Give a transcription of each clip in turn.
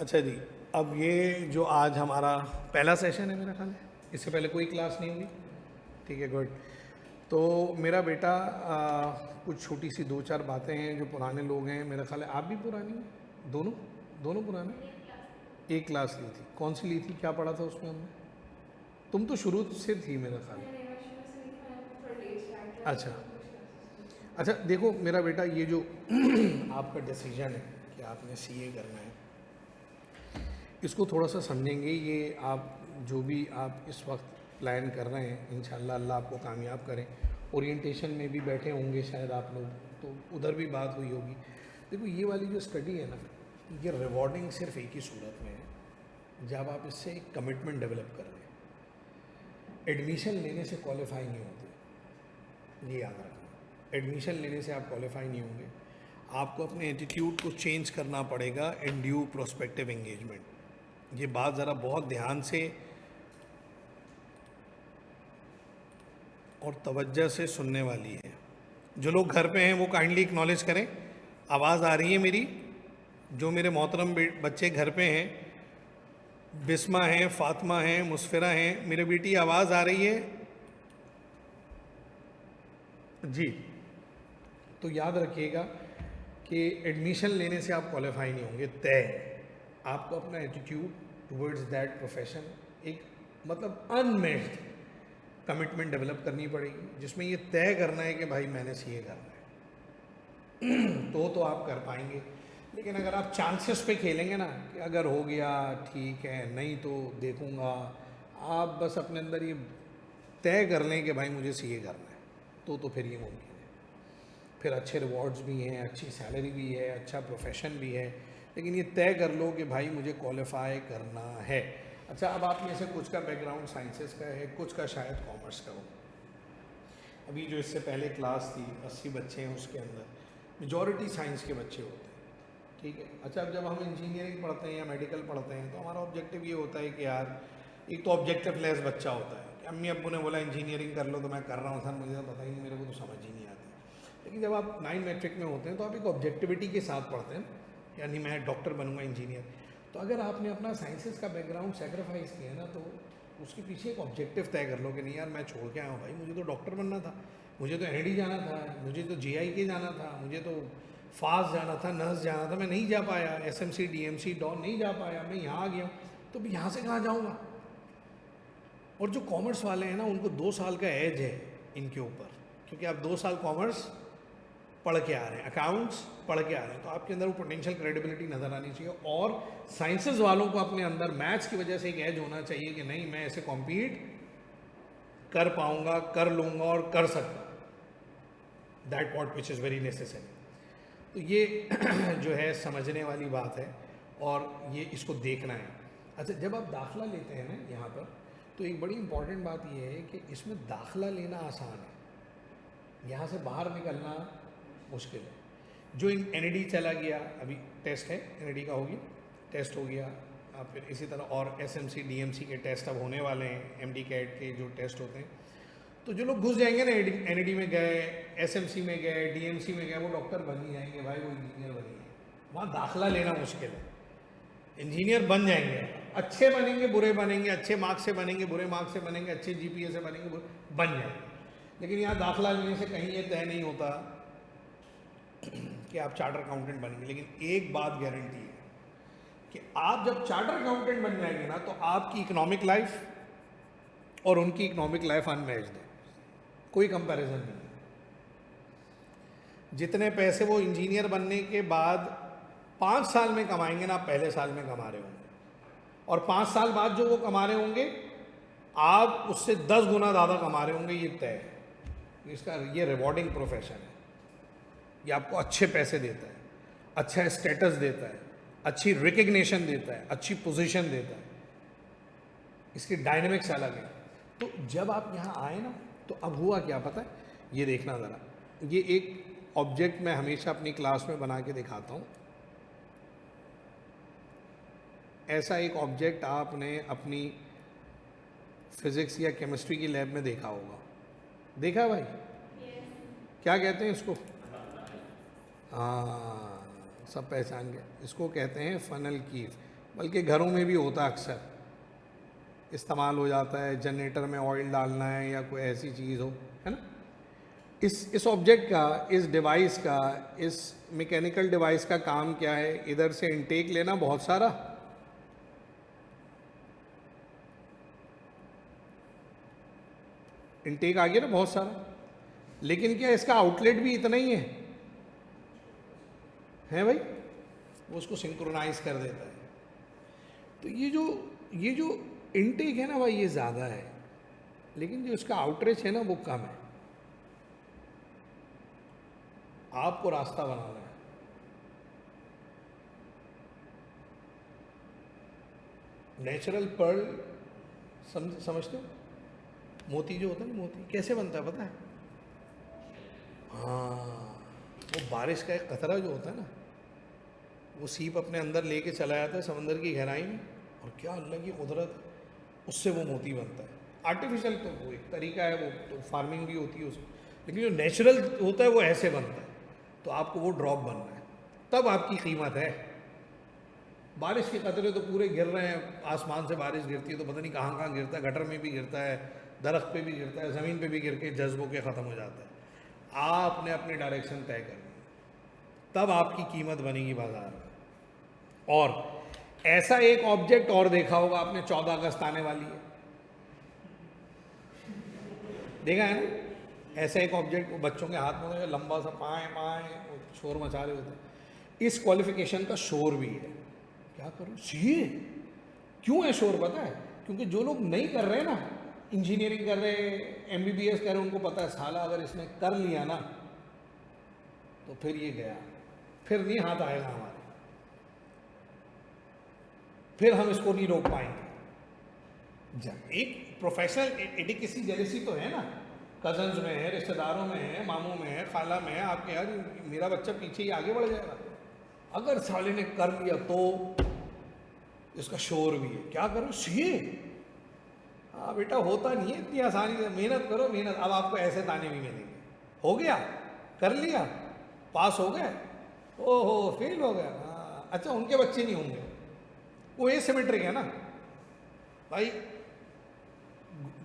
अच्छा जी, अब ये जो आज हमारा पहला सेशन है मेरा ख्याल है, इससे पहले कोई क्लास नहीं हुई। ठीक है, गुड। तो मेरा बेटा कुछ छोटी सी दो चार बातें हैं जो पुराने लोग हैं, मेरा ख्याल है आप भी पुरानी हैं, दोनों दोनों पुराने। एक क्लास ली थी, कौन सी ली थी, क्या पढ़ा था उसमें हमने? तुम तो शुरू से थी मेरा ख्याल। अच्छा अच्छा, देखो मेरा बेटा, ये जो आपका डिसीजन है कि आपने सीए करना है, इसको थोड़ा सा समझेंगे। ये आप जो भी आप इस वक्त प्लान कर रहे हैं, इंशाल्लाह अल्लाह आपको कामयाब करें। ओरिएंटेशन में भी बैठे होंगे शायद आप लोग, तो उधर भी बात हुई होगी। देखो ये वाली जो स्टडी है ना, ये रिवॉर्डिंग सिर्फ एक ही सूरत में है, जब आप इससे एक कमिटमेंट डेवलप कर रहे हैं। एडमिशन लेने से क्वालिफाई नहीं होते, ये याद रखना। एडमिशन लेने से आप क्वालिफाई नहीं होंगे, आपको अपने एटीट्यूड को चेंज करना पड़ेगा इन ड्यू प्रोस्पेक्टिव एंगेजमेंट। ये बात ज़रा बहुत ध्यान से और तवज्जो से सुनने वाली है। जो लोग घर पे हैं वो काइंडली एक्नॉलेज करें। आवाज़ आ रही है मेरी? जो मेरे मोहतरम बच्चे घर पे हैं, बिस्मा हैं, फातिमा हैं, मुस्फिरा हैं, मेरी बेटी आवाज़ आ रही है जी? तो याद रखिएगा कि एडमिशन लेने से आप क्वालिफाई नहीं होंगे, तय। आपको अपना एटीट्यूड टुवर्ड्स दैट प्रोफेशन एक मतलब अनमेच्ड कमिटमेंट डेवलप करनी पड़ेगी, जिसमें ये तय करना है कि भाई मैंने सीए करना है। तो आप कर पाएंगे। लेकिन अगर आप चांसेस पे खेलेंगे ना कि अगर हो गया ठीक है, नहीं तो देखूंगा, आप बस अपने अंदर ये तय कर लें कि भाई मुझे सीए करना है, तो फिर ये मुमकिन है। फिर अच्छे रिवॉर्ड्स भी हैं, अच्छी सैलरी भी है, अच्छा प्रोफेशन भी है, लेकिन ये तय कर लो कि भाई मुझे क्वालिफाई करना है। अच्छा, अब आप में से कुछ का बैकग्राउंड साइंसेस का है, कुछ का शायद कॉमर्स का हो। अभी जो इससे पहले क्लास थी, 80 बच्चे हैं, उसके अंदर मेजॉरिटी साइंस के बच्चे होते हैं। ठीक है। अच्छा, अब जब हम इंजीनियरिंग पढ़ते हैं या मेडिकल पढ़ते हैं, तो हमारा ऑब्जेक्टिव ये होता है कि यार, एक तो ऑब्जेक्टिव लेस बच्चा होता है कि अम्मी अब्बू ने बोला इंजीनियरिंग कर लो तो मैं कर रहा हूँ, सर मुझे तो पता ही नहीं, मेरे को तो समझ ही नहीं आती। लेकिन जब आप 9 मैट्रिक में होते हैं तो आप एक ऑब्जेक्टिविटी के साथ पढ़ते हैं, यानी मैं डॉक्टर बनूंगा, इंजीनियर। तो अगर आपने अपना साइंसेस का बैकग्राउंड सेक्रीफाइस किया ना, तो उसके पीछे एक ऑब्जेक्टिव तय कर लो कि नहीं यार, मैं छोड़ के आया हूँ भाई, मुझे तो डॉक्टर बनना था, मुझे तो एनडी जाना था, मुझे तो JIK जाना था, मुझे तो फास्ट जाना था, नर्स जाना था, मैं नहीं जा पाया, SMC DMC डॉन नहीं जा पाया, मैं यहाँ आ गया हूँ, तो भी यहाँ से कहाँ जाऊँगा? और जो कॉमर्स वाले हैं ना, उनको 2 साल का एज है इनके ऊपर, क्योंकि आप 2 साल कॉमर्स पढ़ के आ रहे हैं, अकाउंट्स पढ़ के आ रहे हैं, तो आपके अंदर वो पोटेंशियल क्रेडिबिलिटी नज़र आनी चाहिए। और साइंसेज वालों को अपने अंदर मैथ्स की वजह से एक एज होना चाहिए कि नहीं, मैं ऐसे कॉम्पीट कर पाऊंगा, कर लूँगा और कर सकता, that what which is very necessary. तो ये जो है समझने वाली बात है, और ये इसको देखना है। अच्छा, जब आप दाखिला लेते हैं ना यहाँ पर, तो एक बड़ी इंपॉर्टेंट बात ये है कि इसमें दाखिला लेना आसान है, यहाँ से बाहर निकलना मुश्किल है। जो NAD चला गया, अभी टेस्ट है, NAD का हो गया, टेस्ट हो गया, आप फिर इसी तरह और SMC DMC के टेस्ट अब होने वाले हैं, MD कैट के जो टेस्ट होते हैं। तो जो लोग घुस जाएंगे ना, NAD में गए, SMC में गए, DMC में गए, वो डॉक्टर बन ही जाएंगे भाई, वो इंजीनियर बन ही जाएंगे। वहाँ दाखिला लेना मुश्किल है। इंजीनियर बन जाएंगे, अच्छे बनेंगे, बुरे बनेंगे, अच्छे मार्क्स से बनेंगे, बुरे मार्क्स से बनेंगे, अच्छे GPA से बनेंगे, बन जाएंगे। लेकिन यहाँ दाखिला लेने से कहीं ये तय नहीं होता कि आप चार्टर अकाउंटेंट बनेंगे। लेकिन एक बात गारंटी है कि आप जब चार्टर अकाउंटेंट बन जाएंगे ना, तो आपकी इकोनॉमिक लाइफ और उनकी इकोनॉमिक लाइफ अनमैच्ड है, कोई कंपैरिजन नहीं है। जितने पैसे वो इंजीनियर बनने के बाद 5 साल में कमाएंगे ना, आप पहले साल में कमा रहे होंगे, और 5 साल बाद जो वो कमा रहे होंगे, आप उससे 10 गुना ज़्यादा कमा रहे होंगे, ये तय है। इसका ये रिवॉर्डिंग प्रोफेशन है, ये आपको अच्छे पैसे देता है, अच्छा स्टेटस देता है, अच्छी रिकग्निशन देता है, अच्छी पोजीशन देता है, इसकी डायनेमिक्स अलग है। तो जब आप यहाँ आए ना, तो अब हुआ क्या पता है, ये देखना ज़रा, ये एक ऑब्जेक्ट मैं हमेशा अपनी क्लास में बना के दिखाता हूँ। ऐसा एक ऑब्जेक्ट आपने अपनी फिजिक्स या केमिस्ट्री की लैब में देखा होगा, देखा भाई? क्या कहते हैं इसको? हाँ, सब पहचान गए, इसको कहते हैं फनल कीव। बल्कि घरों में भी होता अक्सर इस्तेमाल हो जाता है, जनरेटर में ऑयल डालना है या कोई ऐसी चीज़ हो, है ना। इस ऑब्जेक्ट का, इस डिवाइस का, इस मैकेनिकल डिवाइस का काम क्या है? इधर से इनटेक लेना बहुत सारा, इनटेक आ गया ना बहुत सारा, लेकिन क्या इसका आउटलेट भी इतना ही है भाई? वो उसको सिंक्रोनाइज कर देता है। तो ये जो इनटेक है ना भाई, ये ज़्यादा है, लेकिन जो इसका आउटरीच है ना वो कम है। आपको रास्ता बनाना है। नेचुरल पर्ल समझते हो? मोती जो होता है ना, मोती कैसे बनता है पता है? हाँ, वो बारिश का एक कतरा जो होता है ना, वो सीप अपने अंदर लेके चला जाता है समंदर की गहराई में, और क्या अल्लाह की कुदरत, उससे वो मोती बनता है। आर्टिफिशियल तो वो एक तरीका है, वो तो फार्मिंग भी होती है उसमें, लेकिन जो नेचुरल होता है वो ऐसे बनता है। तो आपको वो ड्रॉप बनना है, तब आपकी कीमत है। बारिश के कतरे तो पूरे गिर रहे हैं, आसमान से बारिश गिरती है तो पता नहीं कहाँ कहाँ गिरता है, गटर में भी गिरता है, दरख्त पे भी गिरता है, ज़मीन पे भी गिर के जज्बों के ख़त्म हो जाता है। आपने अपनी डायरेक्शन तय करनी, तब आपकी कीमत बनेगी बाजार में। और ऐसा एक ऑब्जेक्ट और देखा होगा आपने, 14 अगस्त आने वाली है, देखा है ना? ऐसा एक ऑब्जेक्ट बच्चों के हाथ में लंबा सा पाए पाए शोर मचा रहे होते हैं। इस क्वालिफिकेशन का शोर भी है। क्या करूं? सीए क्यों है शोर पता है? क्योंकि जो लोग नहीं कर रहे ना, इंजीनियरिंग कर रहे, एमबीबीएस कर रहे, उनको पता है साला अगर इसने कर लिया ना तो फिर ये गया, फिर नहीं हाथ आएगा हमारे, फिर हम इसको नहीं रोक पाएंगे। एक प्रोफेशनल एडिकेसी जेलेसी तो है ना, कजन्स में है, रिश्तेदारों में है, मामों में है, खाला में है, आपके यार मेरा बच्चा पीछे ही आगे बढ़ जाएगा। अगर साले ने कर लिया तो इसका शोर भी है। क्या करो? सीए? हाँ बेटा, होता नहीं है इतनी आसानी से, मेहनत करो मेहनत। अब आपको ऐसे ताने भी मिलेंगे, हो गया, कर लिया, पास हो गए, ओहो फेल हो गया, हाँ अच्छा उनके बच्चे नहीं होंगे, वो एसिमेट्रिक है ना भाई।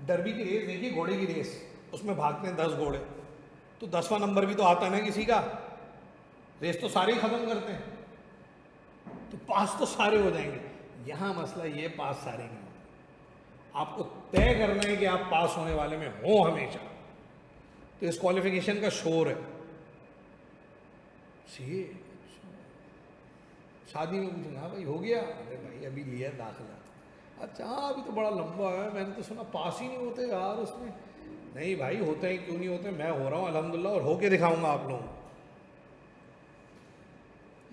डरबी की रेस देखिए, घोड़े की रेस, उसमें भागते हैं 10 घोड़े, तो 10वां नंबर भी तो आता है ना किसी का, रेस तो सारे ही खत्म करते हैं, तो पास तो सारे हो जाएंगे। यहां मसला ये पास सारे नहीं होते, आपको तय करना है कि आप पास होने वाले में हो हमेशा। तो इस क्वालिफिकेशन का शोर है। सीए शादी में पूछना, हाँ भाई हो गया? अरे भाई अभी लिया दाखिला। अच्छा हाँ अभी तो बड़ा लंबा है, मैंने तो सुना पास ही नहीं होते यार उसमें। नहीं भाई होते हैं, क्यों नहीं होते, मैं हो रहा हूँ अल्हम्दुलिल्लाह, और होके दिखाऊंगा आप लोगों को।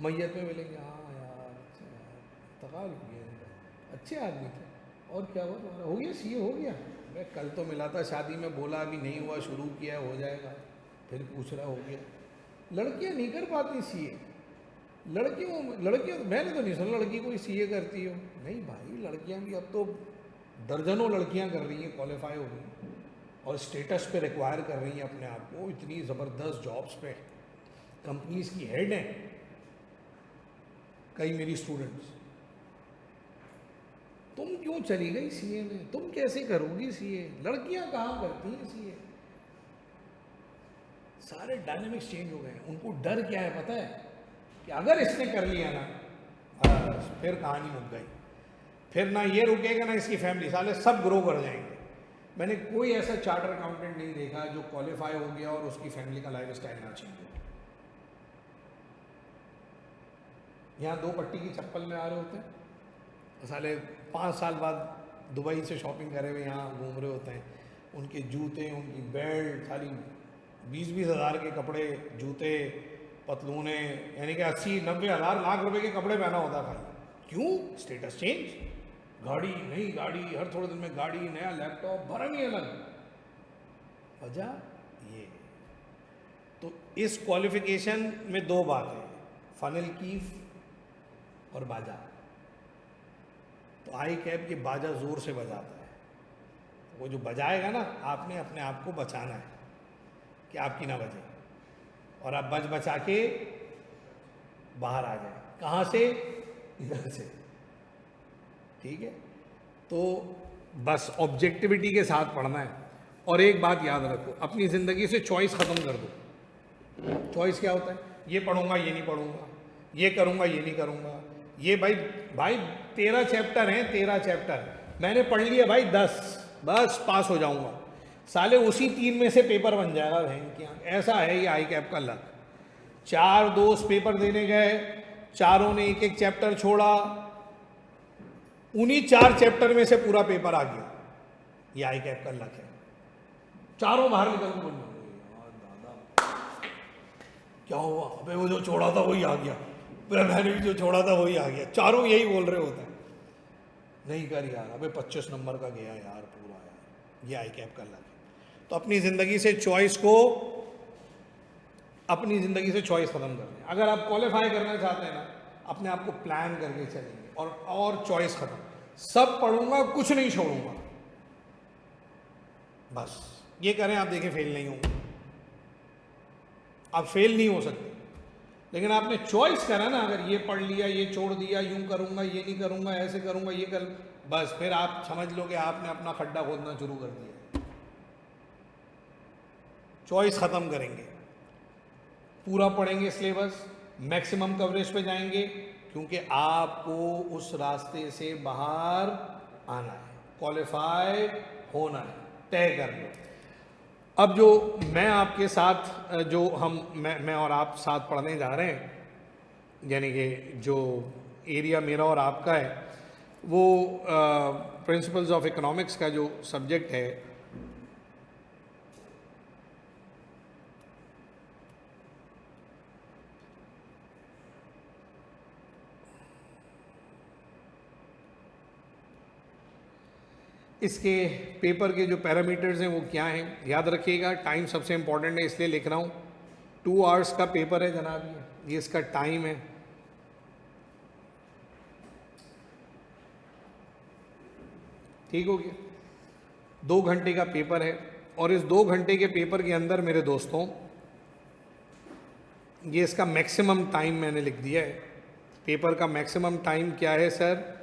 मैयत में मिलेंगे, हाँ यार अच्छा यार, तकाल हो गया इनका, अच्छे आदमी थे, और क्या हुआ तुम्हारा? हो गया सीए हो गया? मैं कल तो मिला था शादी में, बोला अभी नहीं हुआ, शुरू किया हो जाएगा, फिर पूछ रहा हो गया। लड़कियां नहीं कर पाती सीए, लड़कियां तो मैंने तो नहीं सुना लड़की कोई सीए करती हो। नहीं भाई, लड़कियां भी अब तो दर्जनों लड़कियां कर रही हैं, क्वालिफाई हो गई और स्टेटस पे रिक्वायर कर रही हैं अपने आप को, इतनी ज़बरदस्त जॉब्स पे, कंपनीज की हेड हैं कई मेरी स्टूडेंट्स। तुम क्यों चली गई सीए में? तुम कैसे करोगी सीए? लड़कियां कहाँ करती हैं सीए? सारे डायनेमिक्स चेंज हो गए हैं। उनको डर क्या है पता है? कि अगर इसने कर लिया ना, बस फिर कहानी मुक गई, फिर ना ये रुकेगा ना इसकी फैमिली, साले सब ग्रो कर जाएंगे। मैंने कोई ऐसा चार्टर अकाउंटेंट नहीं देखा जो क्वालिफाई हो गया और उसकी फैमिली का लाइफ स्टाइल ना चेंज हो। यहाँ 2 पट्टी की चप्पल में आ रहे होते हैं, साले 5 साल बाद दुबई से शॉपिंग करे हुए यहाँ घूम रहे होते हैं, उनके जूते, उनकी बेल्ट, सारी 20-20 हज़ार के कपड़े, जूते, पतलूने, यानी कि 80-90 हज़ार लाख रुपए के कपड़े पहना होता है भाई। क्यों? स्टेटस चेंज, गाड़ी, नई गाड़ी, हर थोड़े दिन में गाड़ी, नया लैपटॉप, भरम ही अलग। वजह ये। तो इस क्वालिफिकेशन में 2 बातें, फनल कीफ और बाजा। तो आई कैब के बाजा जोर से बजाता है, वो जो बजाएगा ना, आपने अपने आप को बचाना है कि आपकी ना बजे, और आप बच बचा के बाहर आ जाए। कहाँ से? इधर से। ठीक है, तो बस ऑब्जेक्टिविटी के साथ पढ़ना है। और एक बात याद रखो, अपनी ज़िंदगी से चॉइस ख़त्म कर दो। चॉइस क्या होता है? ये पढ़ूंगा, ये नहीं पढ़ूंगा, ये करूंगा, ये नहीं करूंगा, ये भाई भाई 13 चैप्टर हैं, 13 चैप्टर मैंने पढ़ लिए भाई 10, बस पास हो जाऊंगा। साले उसी 3 में से पेपर बन जाएगा बहन की आंख। ऐसा है ये आई कैप का लक। 4 दोस्त पेपर देने गए, चारों ने एक एक चैप्टर छोड़ा, उन्हीं 4 चैप्टर में से पूरा पेपर आ गया। ये आई कैप का लक है। चारों बाहर निकल के बोल दादा क्या हुआ? अबे वो जो छोड़ा था वही आ गया, मैंने भी जो छोड़ा था वही आ गया। चारों यही बोल रहे होते हैं, नहीं कर यार, अबे 25 नंबर का गया यार पूरा यार। ये आई कैप का लक है। तो अपनी ज़िंदगी से चॉइस को, अपनी ज़िंदगी से चॉइस ख़त्म कर दें। अगर आप क्वालिफाई करना चाहते हैं ना, अपने आप को प्लान करके चलेंगे और चॉइस ख़त्म। सब पढ़ूंगा, कुछ नहीं छोड़ूंगा, बस ये करें। आप देखें फेल नहीं होंगे, आप फेल नहीं हो सकते। लेकिन आपने चॉइस करा ना, अगर ये पढ़ लिया, ये छोड़ दिया, यूं करूंगा, ये नहीं करूंगा, ऐसे करूंगा, ये कर, बस फिर आप समझ लो कि आपने अपना खड्डा खोदना शुरू कर दिया। चॉइस खत्म करेंगे, पूरा पढ़ेंगे सिलेबस, मैक्सिमम कवरेज पे जाएंगे, क्योंकि आपको उस रास्ते से बाहर आना है, क्वालिफाई होना है, तय कर लो। अब जो मैं आपके साथ, जो मैं और आप साथ पढ़ने जा रहे हैं, यानी कि जो एरिया मेरा और आपका है, वो प्रिंसिपल्स ऑफ इकोनॉमिक्स का जो सब्जेक्ट है, इसके पेपर के जो पैरामीटर्स हैं वो क्या हैं, याद रखिएगा। टाइम सबसे इम्पोर्टेंट है, इसलिए लिख रहा हूँ। 2 आवर्स का पेपर है जनाब, ये इसका टाइम है। ठीक हो गया? 2 घंटे का पेपर है, और इस 2 घंटे के पेपर के अंदर मेरे दोस्तों, ये इसका मैक्सिमम टाइम मैंने लिख दिया है। पेपर का मैक्सिमम टाइम क्या है सर?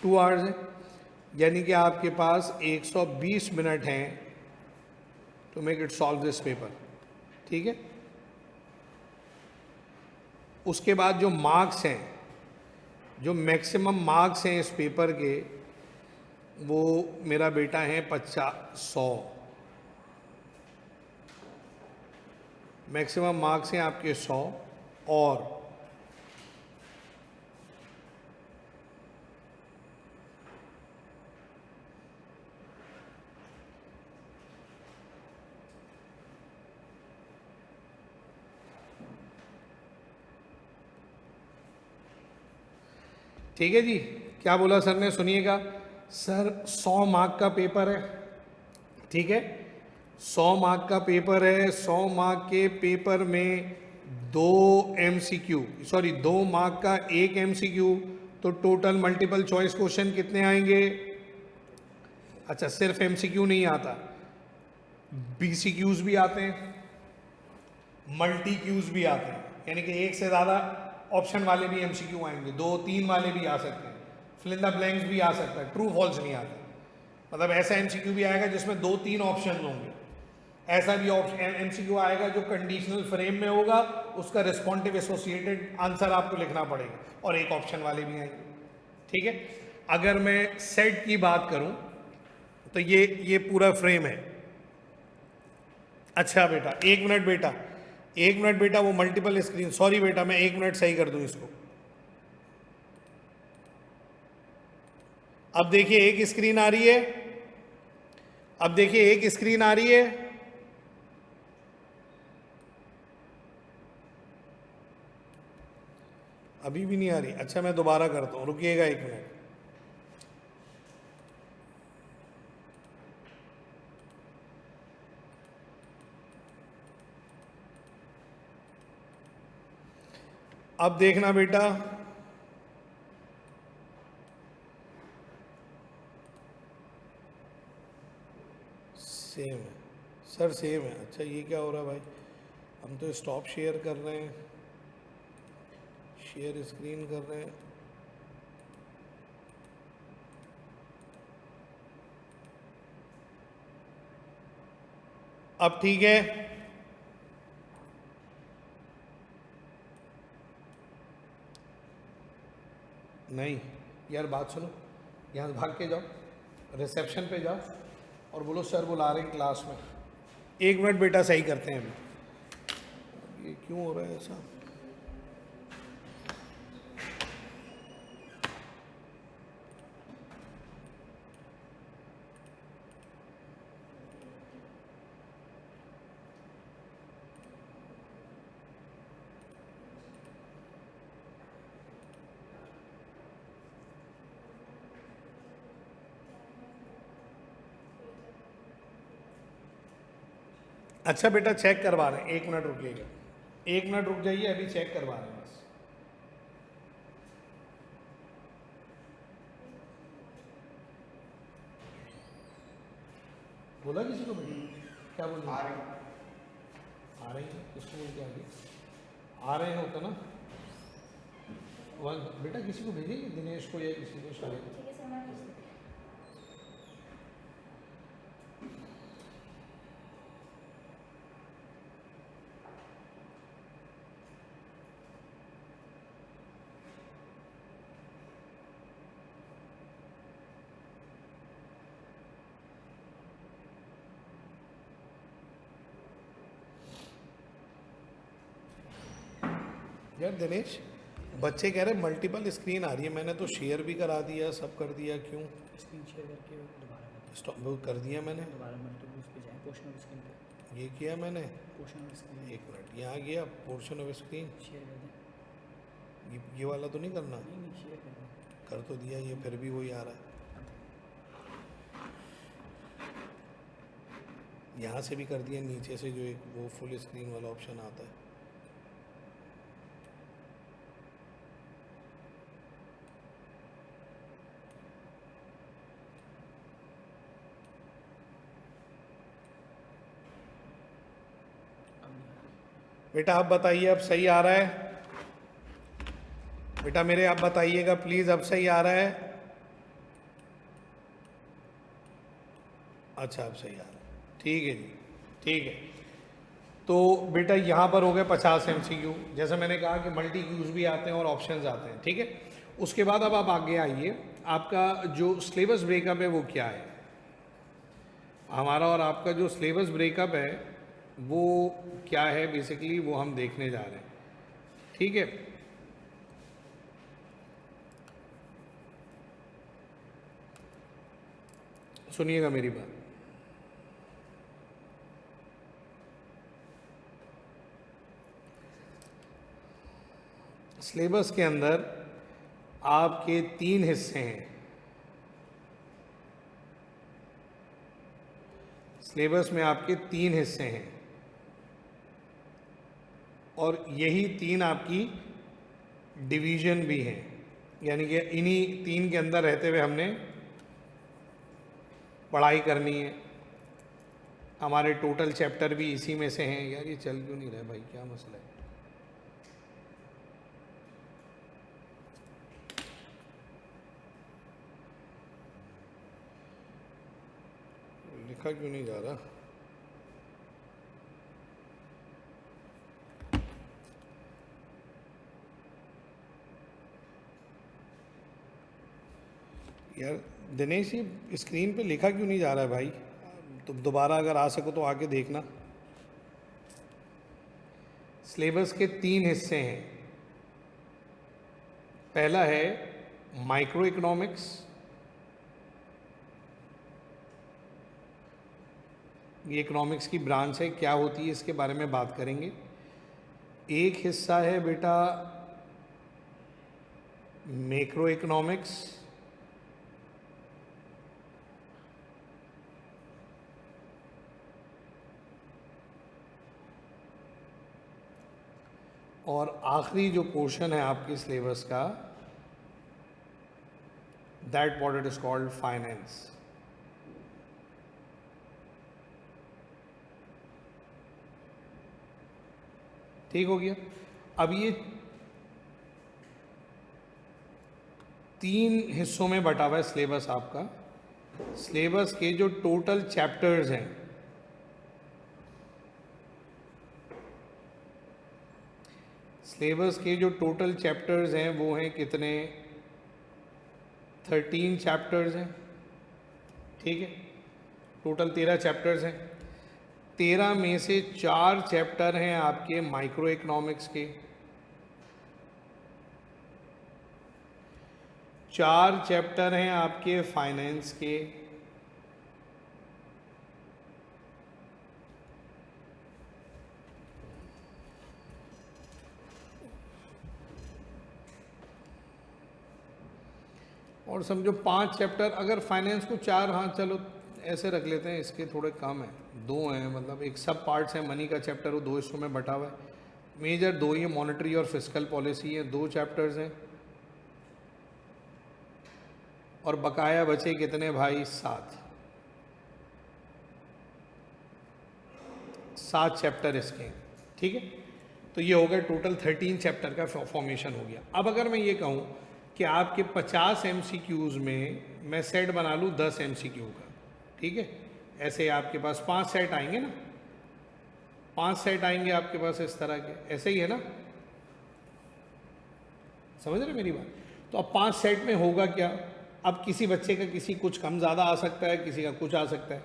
टू आवर्स है, यानी कि आपके पास 120 मिनट हैं to make it solve this paper. ठीक है? उसके बाद जो मार्क्स हैं, जो मैक्सिमम मार्क्स हैं इस पेपर के, वो मेरा बेटा है 100। मैक्सिमम मार्क्स हैं आपके 100। और ठीक है जी, क्या बोला सर ने? सुनिएगा सर, 100 मार्क का पेपर है, ठीक है? 100 मार्क का पेपर है। 100 मार्क के पेपर में 2 MCQ, सॉरी 2 मार्क का 1 MCQ, तो टोटल मल्टीपल चॉइस क्वेश्चन कितने आएंगे? अच्छा, सिर्फ MCQ नहीं आता, BCQs भी आते हैं, मल्टी क्यूज भी आते हैं, यानी कि एक से ज़्यादा ऑप्शन वाले भी MCQ आएंगे, 2-3 वाले भी आ सकते हैं, फिल इन द ब्लैंक्स भी आ सकता है, ट्रू फॉल्स नहीं आता। मतलब ऐसा MCQ भी आएगा जिसमें 2-3 ऑप्शन होंगे। ऐसा भी MCQ आएगा जो कंडीशनल फ्रेम में होगा, उसका रिस्पॉन्सिव एसोसिएटेड आंसर आपको लिखना पड़ेगा, और एक ऑप्शन वाले भी आएंगे। ठीक है? अगर मैं सेट की बात करूं तो ये पूरा फ्रेम है। अच्छा बेटा, 1 मिनट बेटा, 1 मिनट बेटा, वो मल्टीपल स्क्रीन, सॉरी बेटा, मैं 1 मिनट सही कर दूं इसको। अब देखिए एक स्क्रीन आ रही है, अब देखिए एक स्क्रीन आ रही है, अभी भी नहीं आ रही। अच्छा मैं दोबारा करता हूं, रुकिएगा 1 मिनट। अब देखना बेटा, सेम है सर, सेम है। अच्छा ये क्या हो रहा है भाई, हम तो स्टॉप शेयर कर रहे हैं, शेयर स्क्रीन कर रहे हैं। अब ठीक है? नहीं यार, बात सुनो, यहाँ से भाग के जाओ, रिसेप्शन पे जाओ और बोलो सर बुला रहे हैं क्लास में। 1 मिनट बेटा, सही करते हैं अभी। ये क्यों हो रहा है ऐसा? अच्छा बेटा, चेक करवा रहे हैं, 1 मिनट रुकिएगा, 1 मिनट रुक जाइए, अभी चेक करवा रहे हैं बस। बोला किसी को बेटा? क्या बोल रहे हैं? आ रही है, किसको बोल के आगे आ रहे हैं होता ना। वन बेटा, किसी को भेजिए, दिनेश को या किसी को, शायद। यार दिनेश, बच्चे कह रहे मल्टीपल स्क्रीन आ रही है, मैंने तो शेयर भी करा दिया, सब कर दिया, क्यों? स्क्रीन शेयर करके दोबारा स्टॉप वो कर दिया मैंने, दोबारा मल्टीपल उस पे जाएं, पोर्शन ऑफ स्क्रीन पे, ये किया मैंने। पोर्शन ऑफ स्क्रीन 1 मिनट, यहाँ गया पोर्शन ऑफ स्क्रीन, शेयर कर दें। ये वाला तो नहीं करना? नहीं शेयर कर दें। कर तो दिया, ये फिर भी वही आ रहा है। यहाँ से भी कर दिया, नीचे से जो एक वो फुल स्क्रीन वाला ऑप्शन आता है। बेटा आप बताइए, अब सही आ रहा है? बेटा मेरे आप बताइएगा प्लीज, अब सही आ रहा है? अच्छा अब सही आ रहा है, ठीक है जी, ठीक है। तो बेटा यहाँ पर हो गए 50 MCQ, जैसे मैंने कहा कि मल्टी क्यूज भी आते हैं और ऑप्शंस आते हैं, ठीक है। उसके बाद अब आप आगे आइए, आपका जो सिलेबस ब्रेकअप है वो क्या है। हमारा और आपका जो सिलेबस ब्रेकअप है वो क्या है, बेसिकली वो हम देखने जा रहे हैं, ठीक है। सुनिएगा मेरी बात। सिलेबस के अंदर आपके 3 हिस्से हैं। सिलेबस में आपके 3 हिस्से हैं और यही 3 आपकी डिवीजन भी हैं, यानी कि इन्हीं 3 के अंदर रहते हुए हमने पढ़ाई करनी है। हमारे टोटल चैप्टर भी इसी में से हैं। यार ये चल क्यों नहीं रहा भाई, क्या मसला है? लिखा क्यों नहीं जा रहा? यार दिनेश, ये स्क्रीन पे लिखा क्यों नहीं जा रहा है भाई? तुम दोबारा अगर आ सको तो आके देखना। सिलेबस के 3 हिस्से हैं। पहला है माइक्रो इकोनॉमिक्स, ये इकोनॉमिक्स की ब्रांच है, क्या होती है इसके बारे में बात करेंगे। एक हिस्सा है बेटा मैक्रो इकोनॉमिक्स, और आखिरी जो पोर्शन है आपके सिलेबस का, that what it is called finance. ठीक हो गया। अब ये 3 हिस्सों में बटा हुआ है सिलेबस आपका। सिलेबस के जो टोटल चैप्टर्स हैं, सिलेबस के जो टोटल चैप्टर्स हैं वो हैं कितने, 13 चैप्टर्स हैं, ठीक है। टोटल 13 चैप्टर्स हैं। 13 में से 4 चैप्टर हैं आपके माइक्रो इकोनॉमिक्स के, 4 चैप्टर हैं आपके फाइनेंस के, और समझो 5 चैप्टर, अगर फाइनेंस को 4, हाँ चलो ऐसे रख लेते हैं, इसके थोड़े कम हैं, 2 हैं, मतलब एक सब पार्ट्स है मनी का चैप्टर, वो 2 हिस्सों में बटा हुआ है। मेजर 2 ही है, मॉनेटरी और फिस्कल पॉलिसी है, 2 चैप्टर्स हैं। और बकाया बचे कितने भाई, 7 चैप्टर इसके, ठीक है। तो ये हो गया टोटल 13 चैप्टर का फॉर्मेशन हो गया। अब अगर मैं ये कहूँ कि आपके 50 MCQs में मैं सेट बना लूँ 10 MCQ का, ठीक है, ऐसे आपके पास 5 सेट आएंगे ना, 5 सेट आएंगे आपके पास इस तरह के, ऐसे ही है ना, समझ रहे मेरी बात। तो अब 5 सेट में होगा क्या, अब किसी बच्चे का किसी कुछ कम ज़्यादा आ सकता है, किसी का कुछ आ सकता है।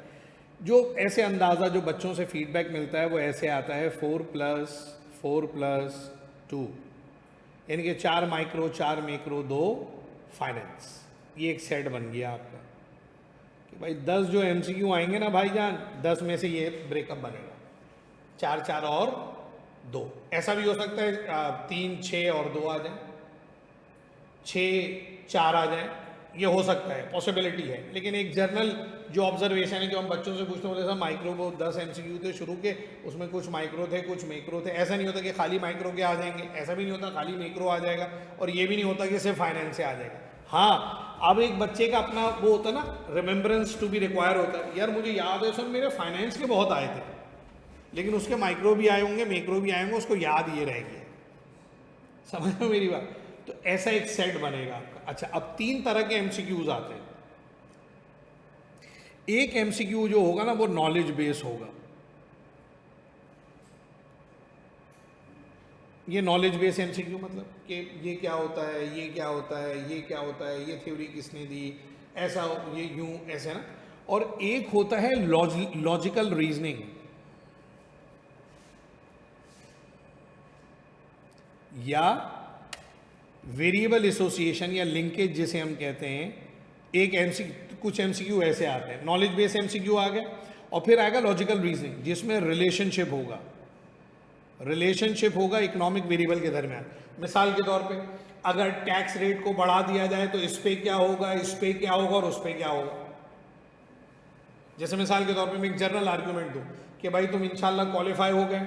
जो ऐसे अंदाज़ा जो बच्चों से फीडबैक मिलता है वो ऐसे आता है 4+4+2, यानी कि 4 माइक्रो 4 मैक्रो 2 फाइनेंस। ये एक सेट बन गया आपका कि भाई 10 जो MCQ आएंगे ना भाईजान, 10 में से ये ब्रेकअप बनेगा, 4 4 और 2। ऐसा भी हो सकता है 3 6 और 2 आ जाए, 6 4 आ जाए, ये हो सकता है, पॉसिबिलिटी है। लेकिन एक जनरल जो ऑब्जर्वेशन है, जो हम बच्चों से पूछते होते हैं, माइक्रो वो 10 MCQ थे शुरू के, उसमें कुछ माइक्रो थे कुछ मैक्रो थे। ऐसा नहीं होता कि खाली माइक्रो के आ जाएंगे, ऐसा भी नहीं होता खाली मैक्रो आ जाएगा, और ये भी नहीं होता कि सिर्फ फाइनेंस से आ जाएगा। हाँ, अब एक बच्चे का अपना वो होता है ना, रिमेम्बरेंस टू बी रिक्वायर होता है, यार मुझे याद है सर मेरे फाइनेंस के बहुत आए थे, लेकिन उसके माइक्रो भी आए होंगे मैक्रो भी आए होंगे, उसको याद ये रह गया। समझ लो मेरी बात। तो ऐसा एक सेट बनेगा आपका। अच्छा, अब 3 तरह के MCQs आते हैं। एक MCQ जो होगा ना वो नॉलेज बेस होगा। ये नॉलेज बेस MCQ मतलब कि ये क्या होता है, ये क्या होता है, ये क्या होता है, ये थ्योरी किसने दी, ऐसा ये यूं ऐसे ना। और एक होता है लॉजिकल रीजनिंग, या वेरिएबल एसोसिएशन या लिंकेज जिसे हम कहते हैं। एक कुछ MCQ ऐसे आते हैं, नॉलेज बेस MCQ आ गया, और फिर आएगा लॉजिकल रीजनिंग जिसमें रिलेशनशिप होगा इकोनॉमिक वेरिएबल के दरमियान। मिसाल के तौर पे अगर टैक्स रेट को बढ़ा दिया जाए तो इस पे क्या होगा, इस पे क्या होगा और उस पे क्या होगा। जैसे मिसाल के तौर पे मैं एक जनरल आर्ग्यूमेंट दूं कि भाई तुम इंशाल्लाह क्वालिफाई हो गए,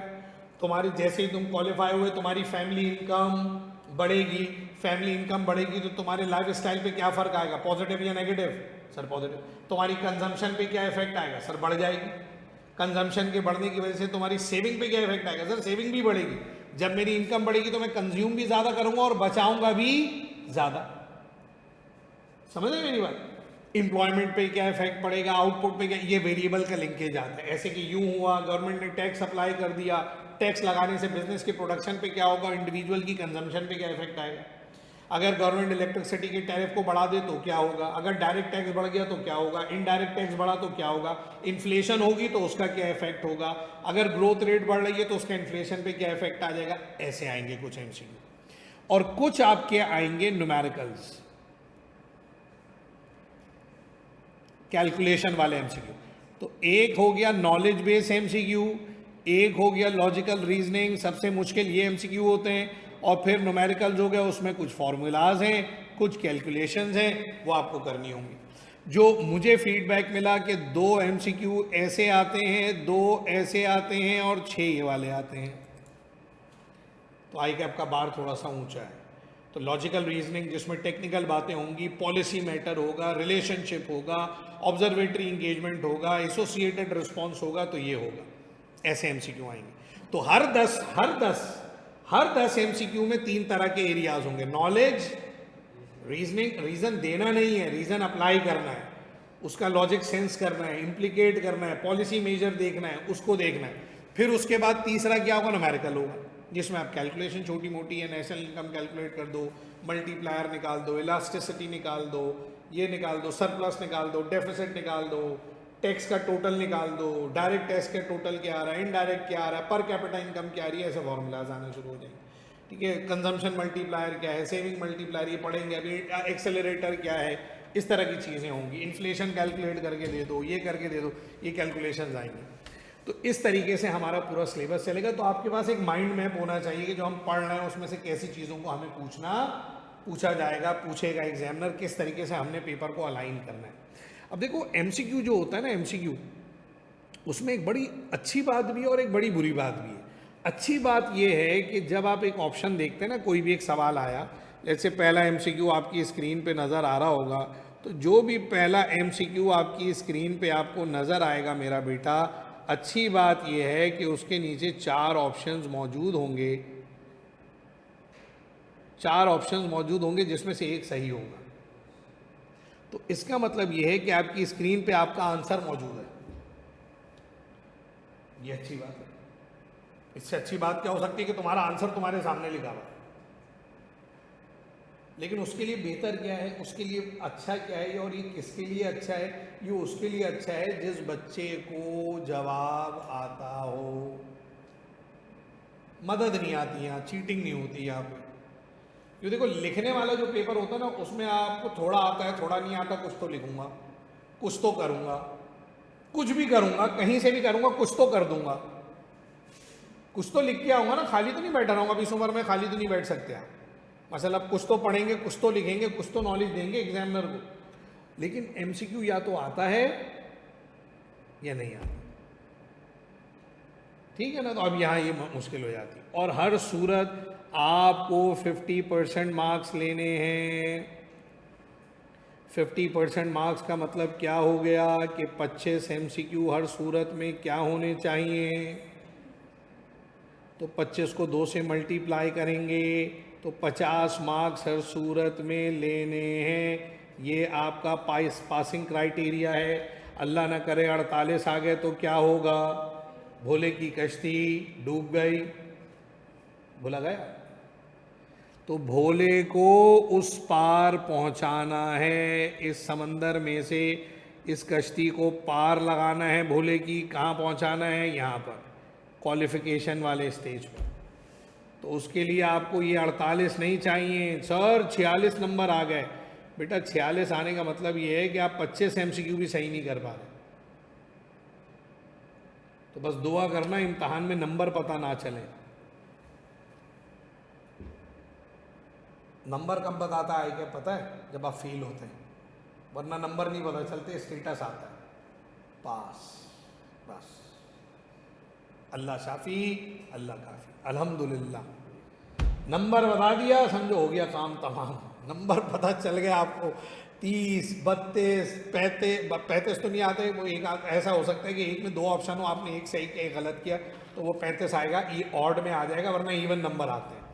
तुम्हारी जैसे ही तुम क्वालिफाई हुए तुम्हारी फैमिली इनकम बढ़ेगी, फैमिली इनकम बढ़ेगी तो तुम्हारे लाइफ स्टाइल पे क्या फ़र्क आएगा, पॉजिटिव या नेगेटिव? Sir positive. तुम्हारी कंजम्पशन पे क्या इफेक्ट आएगा? सर बढ़ जाएगी। कंजम्पशन के बढ़ने की वजह से तुम्हारी सेविंग पे क्या इफेक्ट आएगा? सर सेविंग भी बढ़ेगी। जब मेरी इनकम बढ़ेगी तो मैं कंज्यूम भी ज़्यादा करूंगा और बचाऊंगा भी ज़्यादा। समझ रहे मेरी बात? एम्प्लॉयमेंट पे क्या इफेक्ट पड़ेगा, आउटपुट पे क्या, ये वेरिएबल का लिंकेज आता है। ऐसे कि यूं हुआ, गवर्नमेंट ने टैक्स अप्लाई कर दिया, टैक्स लगाने से बिजनेस के प्रोडक्शन पे क्या होगा, इंडिविजुअल की कंजम्पशन पे क्या इफेक्ट आएगा। अगर गवर्नमेंट इलेक्ट्रिसिटी के टैरिफ को बढ़ा दे तो क्या होगा, अगर डायरेक्ट टैक्स बढ़ गया तो क्या होगा, इनडायरेक्ट टैक्स बढ़ा तो क्या होगा, इन्फ्लेशन होगी तो उसका क्या इफेक्ट होगा, अगर ग्रोथ रेट बढ़ रही है तो उसका इन्फ्लेशन पे क्या इफेक्ट आ जाएगा। ऐसे आएंगे कुछ MCQ। और कुछ आपके आएंगे न्यूमेरिकल्स, कैलकुलेशन वाले MCQ। तो एक हो गया नॉलेज बेस MCQ, एक हो गया लॉजिकल रीजनिंग, सबसे मुश्किल ये MCQ होते हैं, और फिर न्यूमेरिकल्स हो गया, उसमें कुछ फॉर्मूलाज हैं, कुछ कैलकुलेशंस हैं, वो आपको करनी होंगी। जो मुझे फीडबैक मिला कि 2 MCQ ऐसे आते हैं, 2 ऐसे आते हैं और 6 ये वाले आते हैं, तो आई कैप का बार थोड़ा सा ऊंचा है। तो लॉजिकल रीजनिंग जिसमें टेक्निकल बातें होंगी, पॉलिसी मैटर होगा, रिलेशनशिप होगा, ऑब्जर्वेटरी इंगेजमेंट होगा, एसोसिएटेड रिस्पॉन्स होगा, तो ये होगा, ऐसे MCQ आएंगे। तो हर 10 हर 10 एमसीक्यू में 3 तरह के एरियाज होंगे, नॉलेज, रीजनिंग, रीजन देना नहीं है, रीजन अप्लाई करना है, उसका लॉजिक सेंस करना है, इम्प्लीकेट करना है, पॉलिसी मेजर देखना है, उसको देखना है। फिर उसके बाद तीसरा क्या होगा, न्यूमेरिकल होगा, जिसमें आप कैलकुलेशन छोटी मोटी है, नेशनल इनकम कैलकुलेट कर दो, मल्टीप्लायर निकाल दो, इलास्टिसिटी निकाल दो, ये निकाल दो, सरप्लस निकाल दो, डेफिसिट निकाल दो, टैक्स का टोटल निकाल दो, डायरेक्ट टैक्स का टोटल क्या आ रहा है, इनडायरेक्ट क्या आ रहा है, पर कैपिटा इनकम क्या आ रही है, ऐसे फॉर्मूलाज आने शुरू हो जाएंगे। ठीक है, कंजम्पशन मल्टीप्लायर क्या है, सेविंग मल्टीप्लायर ये पढ़ेंगे अभी, एक्सेलरेटर क्या है, इस तरह की चीज़ें होंगी, इन्फ्लेशन कैलकुलेट करके दे दो, ये करके दे दो, ये कैलकुलेशंस आएंगी। तो इस तरीके से हमारा पूरा सिलेबस चलेगा। तो आपके पास एक माइंड मैप होना चाहिए कि जो हम पढ़ रहे हैं उसमें से कैसी चीज़ों को हमें पूछा जाएगा, पूछेगा एग्जामिनर, किस तरीके से हमने पेपर को अलाइन करना है। अब देखो एमसीक्यू जो होता है ना, एमसीक्यू, उसमें एक बड़ी अच्छी बात भी है और एक बड़ी बुरी बात भी है। अच्छी बात यह है कि जब आप एक ऑप्शन देखते हैं ना, कोई भी एक सवाल आया, जैसे पहला एमसीक्यू आपकी स्क्रीन पे नज़र आ रहा होगा, तो जो भी पहला एमसीक्यू आपकी स्क्रीन पे आपको नज़र आएगा मेरा बेटा, अच्छी बात यह है कि उसके नीचे 4 ऑप्शंस मौजूद होंगे, 4 ऑप्शंस मौजूद होंगे जिसमें से एक सही होगा। तो इसका मतलब यह है कि आपकी स्क्रीन पे आपका आंसर मौजूद है। ये अच्छी बात है। इससे अच्छी बात क्या हो सकती है कि तुम्हारा आंसर तुम्हारे सामने लिखा हुआ है। लेकिन उसके लिए बेहतर क्या है, उसके लिए अच्छा क्या है, और ये किसके लिए अच्छा है, ये उसके लिए अच्छा है जिस बच्चे को जवाब आता हो। मदद नहीं आती, यहाँ चीटिंग नहीं होती यहाँ पे। ये देखो लिखने वाला जो पेपर होता है ना, उसमें आपको थोड़ा आता है, थोड़ा नहीं आता, कुछ तो लिखूंगा, कुछ तो करूंगा, कुछ भी करूंगा, कहीं से भी करूंगा, कुछ तो कर दूंगा, कुछ तो लिख के आऊंगा ना, खाली तो नहीं बैठा रहूंगा। अभी इस उम्र में खाली तो नहीं बैठ सकते आप। मसला कुछ तो पढ़ेंगे, कुछ तो लिखेंगे, कुछ तो नॉलेज देंगे एग्जामिनर को। लेकिन एमसीक्यू या तो आता है या नहीं आता, ठीक है ना। तो अब यहाँ ये मुश्किल हो जाती है। और हर सूरत आपको 50% मार्क्स लेने हैं। 50% मार्क्स का मतलब क्या हो गया कि 25 एमसीक्यू हर सूरत में क्या होने चाहिए, तो 25 को 2 से मल्टीप्लाई करेंगे तो 50 मार्क्स हर सूरत में लेने हैं। ये आपका पासिंग क्राइटेरिया है। अल्लाह ना करे 48 आ गए तो क्या होगा, भोले की कश्ती डूब गई, भूला गया। तो भोले को उस पार पहुंचाना है, इस समंदर में से इस कश्ती को पार लगाना है। भोले की कहाँ पहुंचाना है, यहाँ पर क्वालिफिकेशन वाले स्टेज पर। तो उसके लिए आपको ये 48 नहीं चाहिए। सर 46 नंबर आ गए, बेटा 46 आने का मतलब ये है कि आप 25 एमसीक्यू भी सही नहीं कर पा रहे। तो बस दुआ करना इम्तहान में नंबर पता ना चले। नंबर कब बताता है क्या पता है, जब आप फेल होते हैं, वरना नंबर नहीं पता चलते, स्टेटस आता है पास। बस अल्लाह शाफी अल्लाह काफी, अल्हम्दुलिल्लाह। नंबर बता दिया, समझो हो गया काम तमाम। नंबर पता चल गया आपको, 30, 32, 35 तो नहीं आते। वो एक ऐसा हो सकता है कि एक में 2 ऑप्शन हो, आपने एक सही किया एक गलत किया, तो वो 35 आएगा, ये ऑड में आ जाएगा, वरना इवन नंबर आते हैं।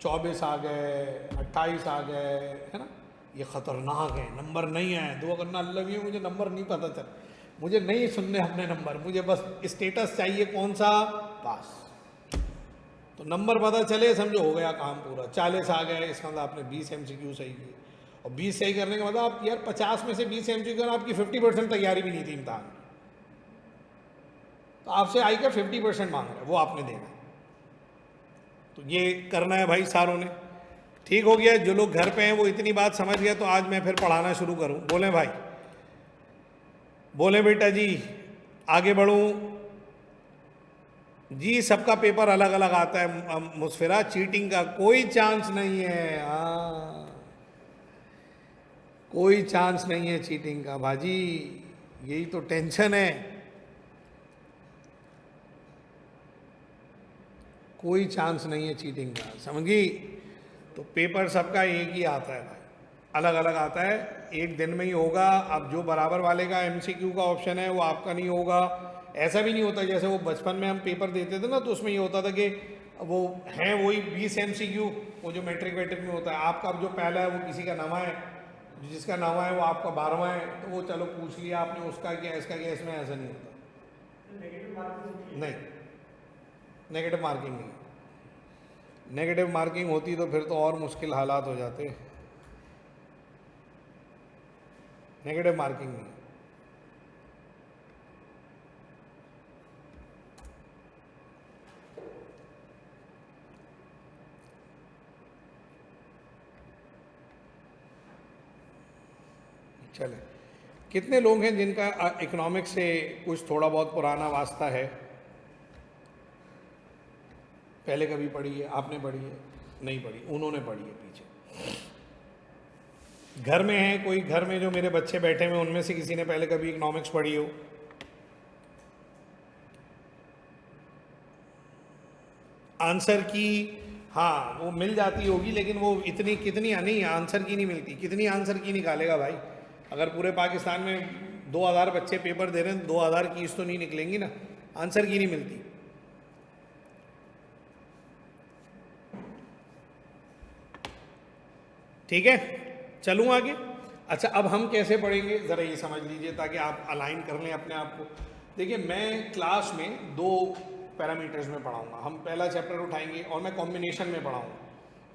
24 आ गए, 28 आ गए, है ना, ये ख़तरनाक है। नंबर नहीं आए, दुआ करना अल्लाह भी, मुझे नंबर नहीं पता चल, मुझे नहीं सुनने अपने नंबर, मुझे बस स्टेटस चाहिए कौन सा, पास। तो नंबर पता चले, समझो हो गया काम पूरा। 40 आ गए, इसका मतलब आपने 20 एमसीक्यू सही किए, और 20 सही करने का मतलब आप यार 50 में से 20 एमसीक्यू, आपकी 50% तैयारी भी नहीं थी इम्तहान की, तो आपसे आई क्या 50% मांग रहा है, वो आपने देना। तो ये करना है भाई सारों ने। ठीक हो गया, जो लोग घर पे हैं वो इतनी बात समझ गया, तो आज मैं फिर पढ़ाना शुरू करूं। बोले भाई, बोले बेटा जी आगे बढ़ूं जी। सबका पेपर अलग अलग आता है मुस्फिरा, चीटिंग का कोई चांस नहीं है। हाँ, कोई चांस नहीं है चीटिंग का भाजी, यही तो टेंशन है। कोई चांस नहीं है चीटिंग का, समझी। तो पेपर सबका एक ही आता है भाई, अलग अलग आता है, एक दिन में ही होगा। अब जो बराबर वाले का एमसीक्यू का ऑप्शन है वो आपका नहीं होगा। ऐसा भी नहीं होता, जैसे वो बचपन में हम पेपर देते थे ना, तो उसमें ये होता था कि वो हैं वही 20 MCQ, वो जो मैट्रिक वैट्रिक में होता है। आपका अब जो पहला है वो किसी का नवा है, जिसका नवा है वो आपका 12वां है, तो वो चलो पूछ लिया आपने, उसका क्या इसका क्या, इसमें ऐसा नहीं होता। नहीं, नेगेटिव मार्किंग नहीं। नेगेटिव मार्किंग होती तो फिर तो और मुश्किल हालात हो जाते। नेगेटिव मार्किंग नहीं। चले, कितने लोग हैं जिनका इकोनॉमिक्स से कुछ थोड़ा बहुत पुराना वास्ता है? पहले कभी पढ़ी है? आपने पढ़ी है? नहीं पढ़ी, उन्होंने पढ़ी है पीछे। घर में है कोई, घर में जो मेरे बच्चे बैठे हुए उनमें से किसी ने पहले कभी इकोनॉमिक्स पढ़ी हो? आंसर की हाँ वो मिल जाती होगी, लेकिन वो इतनी कितनी नहीं, आंसर की नहीं मिलती। कितनी आंसर की निकालेगा भाई? अगर पूरे पाकिस्तान में 2000 बच्चे पेपर दे रहे हैं, 2000 कीज तो नहीं निकलेंगी ना, आंसर की नहीं मिलती। ठीक है, चलूँ आगे। अच्छा, अब हम कैसे पढ़ेंगे ज़रा ये समझ लीजिए, ताकि आप अलाइन कर लें अपने आप को। देखिए, मैं क्लास में 2 पैरामीटर्स में पढ़ाऊंगा। हम पहला चैप्टर उठाएंगे और मैं कॉम्बिनेशन में पढ़ाऊंगा,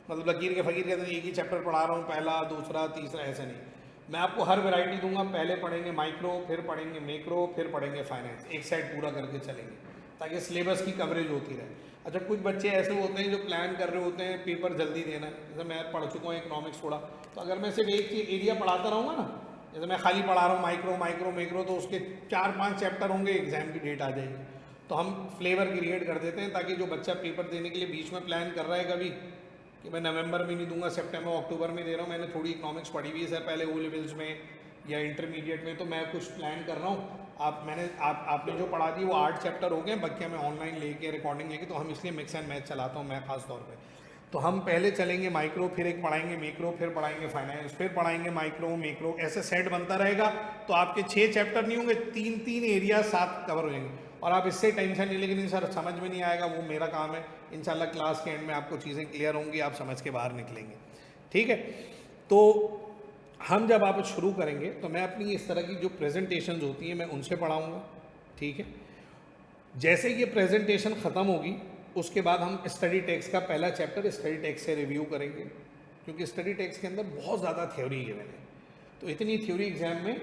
मतलब लकीर के फ़कीर कहते हैं एक ही चैप्टर पढ़ा रहा हूँ, पहला दूसरा तीसरा, ऐसा नहीं। मैं आपको हर वैरायटी दूंगा। पहले पढ़ेंगे माइक्रो, फिर पढ़ेंगे मैक्रो, फिर पढ़ेंगे फाइनेंस, एक साइड पूरा करके चलेंगे ताकि सिलेबस की कवरेज होती रहे। अच्छा, कुछ बच्चे ऐसे होते हैं जो प्लान कर रहे होते हैं पेपर जल्दी देना है, जैसे मैं पढ़ चुका हूँ इकोनॉमिक्स थोड़ा, तो अगर मैं सिर्फ एक चीज एरिया पढ़ाता रहूँगा ना, जैसे मैं खाली पढ़ा रहा हूँ माइक्रो माइक्रो मैक्रो, तो उसके 4-5 चैप्टर होंगे, एग्जाम की डेट आ जाएगी। तो हम फ्लेवर क्रिएट कर देते हैं ताकि जो बच्चा पेपर देने के लिए बीच में प्लान कर रहा है कभी कि मैं नवंबर में नहीं दूंगा, सितंबर अक्टूबर में दे रहा हूँ, मैंने थोड़ी इकोनॉमिक्स पढ़ी हुई है सर पहले ओ लेवल्स में या इंटरमीडिएट में, तो मैं कुछ प्लान कर रहा हूँ। आपने जो पढ़ा दी वो 8 चैप्टर हो गए, बाकी मैं ऑनलाइन लेके रिकॉर्डिंग लेके, तो हम इसलिए मिक्स एंड मैच चलाता हूँ मैं खास तौर पे। तो हम पहले चलेंगे माइक्रो, फिर एक पढ़ाएंगे मैक्रो, फिर पढ़ाएंगे फाइनेंस, फिर पढ़ाएंगे माइक्रो मैक्रो, ऐसे सेट बनता रहेगा। तो आपके 6 चैप्टर नहीं होंगे, 3-3 एरिया 7 कवर हो जाएंगे, और आप इससे टेंशन नहीं लेकिन सर समझ में नहीं आएगा, वो मेरा काम है। इंशाल्लाह क्लास के एंड में आपको चीज़ें क्लियर होंगी, आप समझ के बाहर निकलेंगे। ठीक है, तो हम जब आप शुरू करेंगे तो मैं अपनी इस तरह की जो प्रेजेंटेशंस होती हैं मैं उनसे पढ़ाऊँगा। ठीक है, जैसे ये प्रेजेंटेशन ख़त्म होगी उसके बाद हम स्टडी टेक्स्ट का पहला चैप्टर स्टडी टेक्स्ट से रिव्यू करेंगे, क्योंकि स्टडी टेक्स्ट के अंदर बहुत ज़्यादा थ्योरी है मैंने, तो इतनी थ्योरी एग्जाम में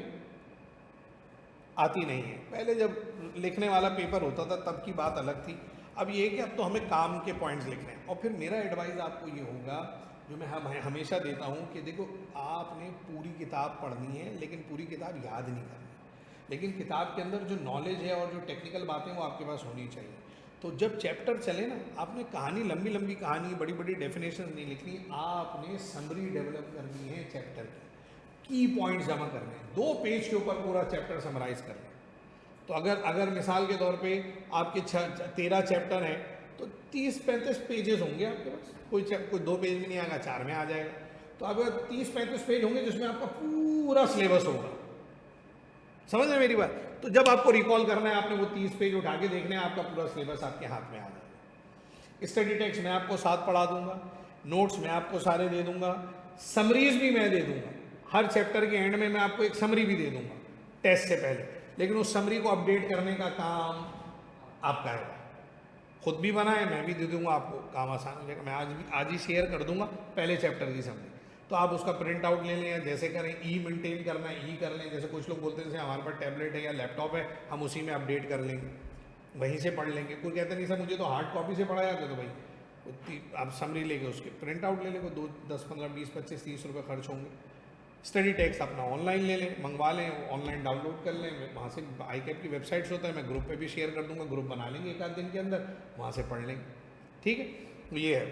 आती नहीं है। पहले जब लिखने वाला पेपर होता था तब की बात अलग थी, अब ये है कि अब तो हमें काम के पॉइंट्स लिखने हैं। और फिर मेरा एडवाइस आपको ये होगा जो मैं हमेशा देता हूँ कि देखो, आपने पूरी किताब पढ़नी है लेकिन पूरी किताब याद नहीं करनी, लेकिन किताब के अंदर जो नॉलेज है और जो टेक्निकल बातें वो आपके पास होनी चाहिए। तो जब चैप्टर चले ना, आपने कहानी लंबी लंबी कहानी बड़ी बड़ी डेफिनेशन नहीं लिखनी, आपने समरी डेवलप करनी है चैप्टर की पॉइंट्स जमा करने हैं, 2 पेज के ऊपर पूरा चैप्टर समराइज करना है। तो अगर मिसाल के तौर पे आपके 13 चैप्टर हैं तो 30-35 पेजेस होंगे आपके पास, कोई 2 पेज में नहीं आएगा, 4 में आ जाएगा। तो अगर 30-35 पेज होंगे जिसमें आपका पूरा सिलेबस होगा, समझ रहे मेरी बात? तो जब आपको रिकॉल करना है आपने वो 30 पेज उठा के देखना है, आपका पूरा सिलेबस आपके हाथ में आ जाएगा। स्टडी टेक्स्ट मैं आपको साथ पढ़ा दूंगा, नोट्स मैं आपको सारे दे दूंगा, समरीज भी मैं दे दूंगा, हर चैप्टर के एंड में मैं आपको एक समरी भी दे दूंगा टेस्ट से पहले, लेकिन उस समरी को अपडेट करने का काम आपका है। खुद भी बनाए, मैं भी दे दूंगा आपको, काम आसान हो जाएगा। मैं आज ही शेयर कर दूंगा पहले चैप्टर की समरी, तो आप उसका प्रिंट आउट ले लें या जैसे करें, ई मेंटेन करना है ई कर लें, जैसे कुछ लोग बोलते हैं जैसे हमारे पास टैबलेट है या लैपटॉप है हम उसी में अपडेट कर लेंगे, वहीं से पढ़ लेंगे। कोई कहते नहीं सर मुझे तो हार्ड कॉपी से पढ़ा जाता, तो भाई आप समरी लेके उसके प्रिंट आउट ले लेंगे, 2 10 15 20 25 30 रुपये खर्च होंगे। स्टडी टेक्स्ट अपना ऑनलाइन ले लें, मंगवा लें, ऑनलाइन डाउनलोड कर लें, वहाँ से ICAP की वेबसाइट्स होता है, मैं ग्रुप पे भी शेयर कर दूंगा, ग्रुप बना लेंगे 1 आध दिन के अंदर, वहाँ से पढ़ लेंगे। ठीक है, ये है।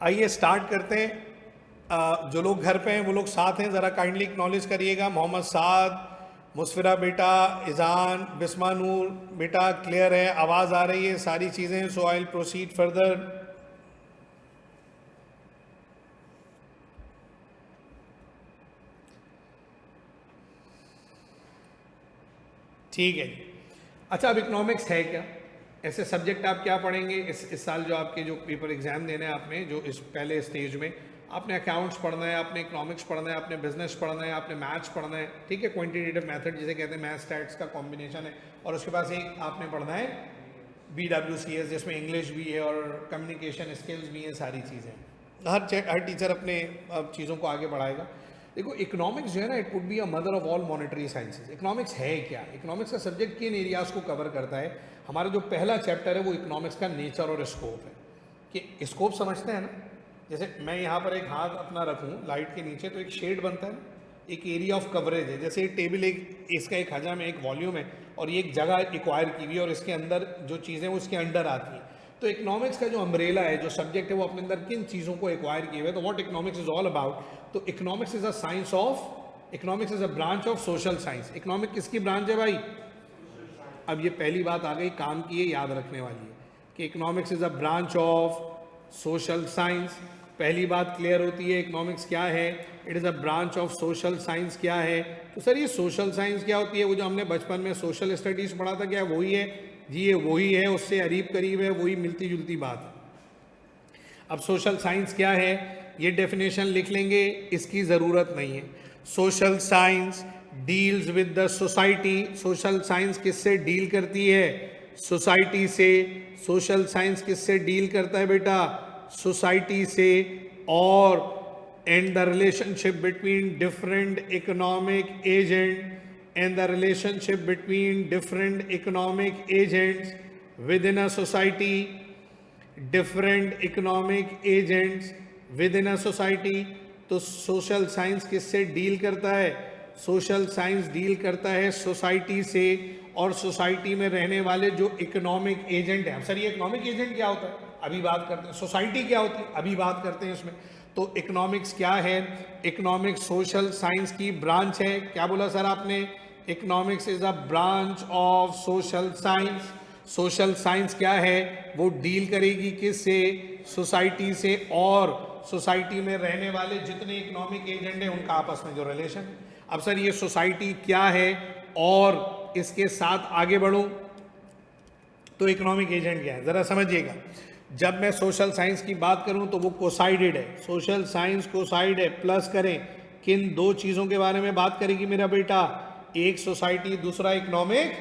आइए स्टार्ट करते हैं। जो लोग घर पे हैं वो लोग साथ हैं, ज़रा काइंडली एक्नॉलेज करिएगा। मोहम्मद साद, मुस्फिरा बेटा, इज़ान, बिस्मा नूर बेटा, क्लियर है, आवाज़ आ रही है, सारी चीज़ें। सो आई विल प्रोसीड फर्दर। ठीक है जी। अच्छा, अब इकोनॉमिक्स है क्या? ऐसे सब्जेक्ट आप क्या पढ़ेंगे इस साल जो आपके जो पेपर एग्जाम देने हैं आपने, जो इस पहले स्टेज में आपने अकाउंट्स पढ़ना है, आपने इकोनॉमिक्स पढ़ना है, आपने बिजनेस पढ़ना है, आपने मैथ्स पढ़ना है, ठीक है, क्वांटिटेटिव मेथड जिसे कहते हैं, मैथ स्टैट्स का कॉम्बिनेशन है, और उसके पास एक आपने पढ़ना है BWCS जिसमें इंग्लिश भी है और कम्युनिकेशन स्किल्स भी हैं, सारी चीज़ें। हर टीचर अपने चीज़ों को आगे बढ़ाएगा। देखो इकोनॉमिक्स जो है ना, it would be a mother of all monetary sciences. Economics है क्या? इकोनॉमिक्स का सब्जेक्ट किन एरियाज़ को कवर करता है? हमारा जो पहला चैप्टर है वो इकोनॉमिक्स का नेचर और स्कोप है। कि स्कोप समझते हैं ना, जैसे मैं यहाँ पर एक हाथ अपना रखूँ लाइट के नीचे तो एक शेड बनता है ना, एक एरिया ऑफ कवरेज है। जैसे टेबल एक इसका एक हजम है, एक वॉल्यूम है, और ये एक जगह एक्वायर की हुई है और इसके अंदर जो चीज़ें वो उसके अंडर आती हैं। तो इकोनॉमिक्स का जो अम्ब्रेला है, जो सब्जेक्ट है, वो अपने अंदर किन चीज़ों को एक्वायर किए हुए है। तो what economics is all about, तो economics is a science of, economics is a branch of social science. Economic किसकी ब्रांच है भाई? अब ये पहली बात आ गई काम की, ये याद रखने वाली है कि economics is a branch of social science. पहली बात क्लियर होती है, इकोनॉमिक्स क्या है, it is a branch of social science. क्या है? तो सर ये सोशल साइंस क्या होती है? वो जो हमने बचपन में सोशल स्टडीज़ पढ़ा था, क्या वही है? जी ये वही है, उससे करीब करीब है, वही मिलती जुलती बात है। अब सोशल साइंस क्या है, ये डेफिनेशन लिख लेंगे, इसकी ज़रूरत नहीं है। Social science deals with the society. Social science किससे डील करती है? सोसाइटी से। सोशल साइंस किससे डील करता है बेटा? सोसाइटी से। और and the relationship between different economic agent, and the relationship between different economic agents within a society, different economic agents within a society। तो सोशल साइंस किससे डील करता है? सोशल साइंस डील करता है सोसाइटी से और सोसाइटी में रहने वाले जो इकोनॉमिक एजेंट हैं। सर ये इकोनॉमिक एजेंट क्या होता है? अभी बात करते हैं। सोसाइटी क्या होती है? अभी बात करते हैं इसमें। तो इकोनॉमिक्स क्या है? इकोनॉमिक्स सोशल साइंस की ब्रांच है। क्या बोला सर आपने? Economics is a branch of social science. Social science क्या है? वो डील करेगी किससे? सोसाइटी से और सोसाइटी में रहने वाले जितने इकोनॉमिक एजेंट हैं उनका आपस में जो रिलेशन है। अब सर ये सोसाइटी क्या है और इसके साथ आगे बढ़ूं तो इकोनॉमिक एजेंट क्या है जरा समझिएगा। जब मैं सोशल साइंस की बात करूं तो वो कोसाइडेड है। सोशल साइंस कोसाइड है। प्लस करें किन दो चीजों के बारे में बात करेगी मेरा बेटा? एक सोसाइटी, दूसरा इकोनॉमिक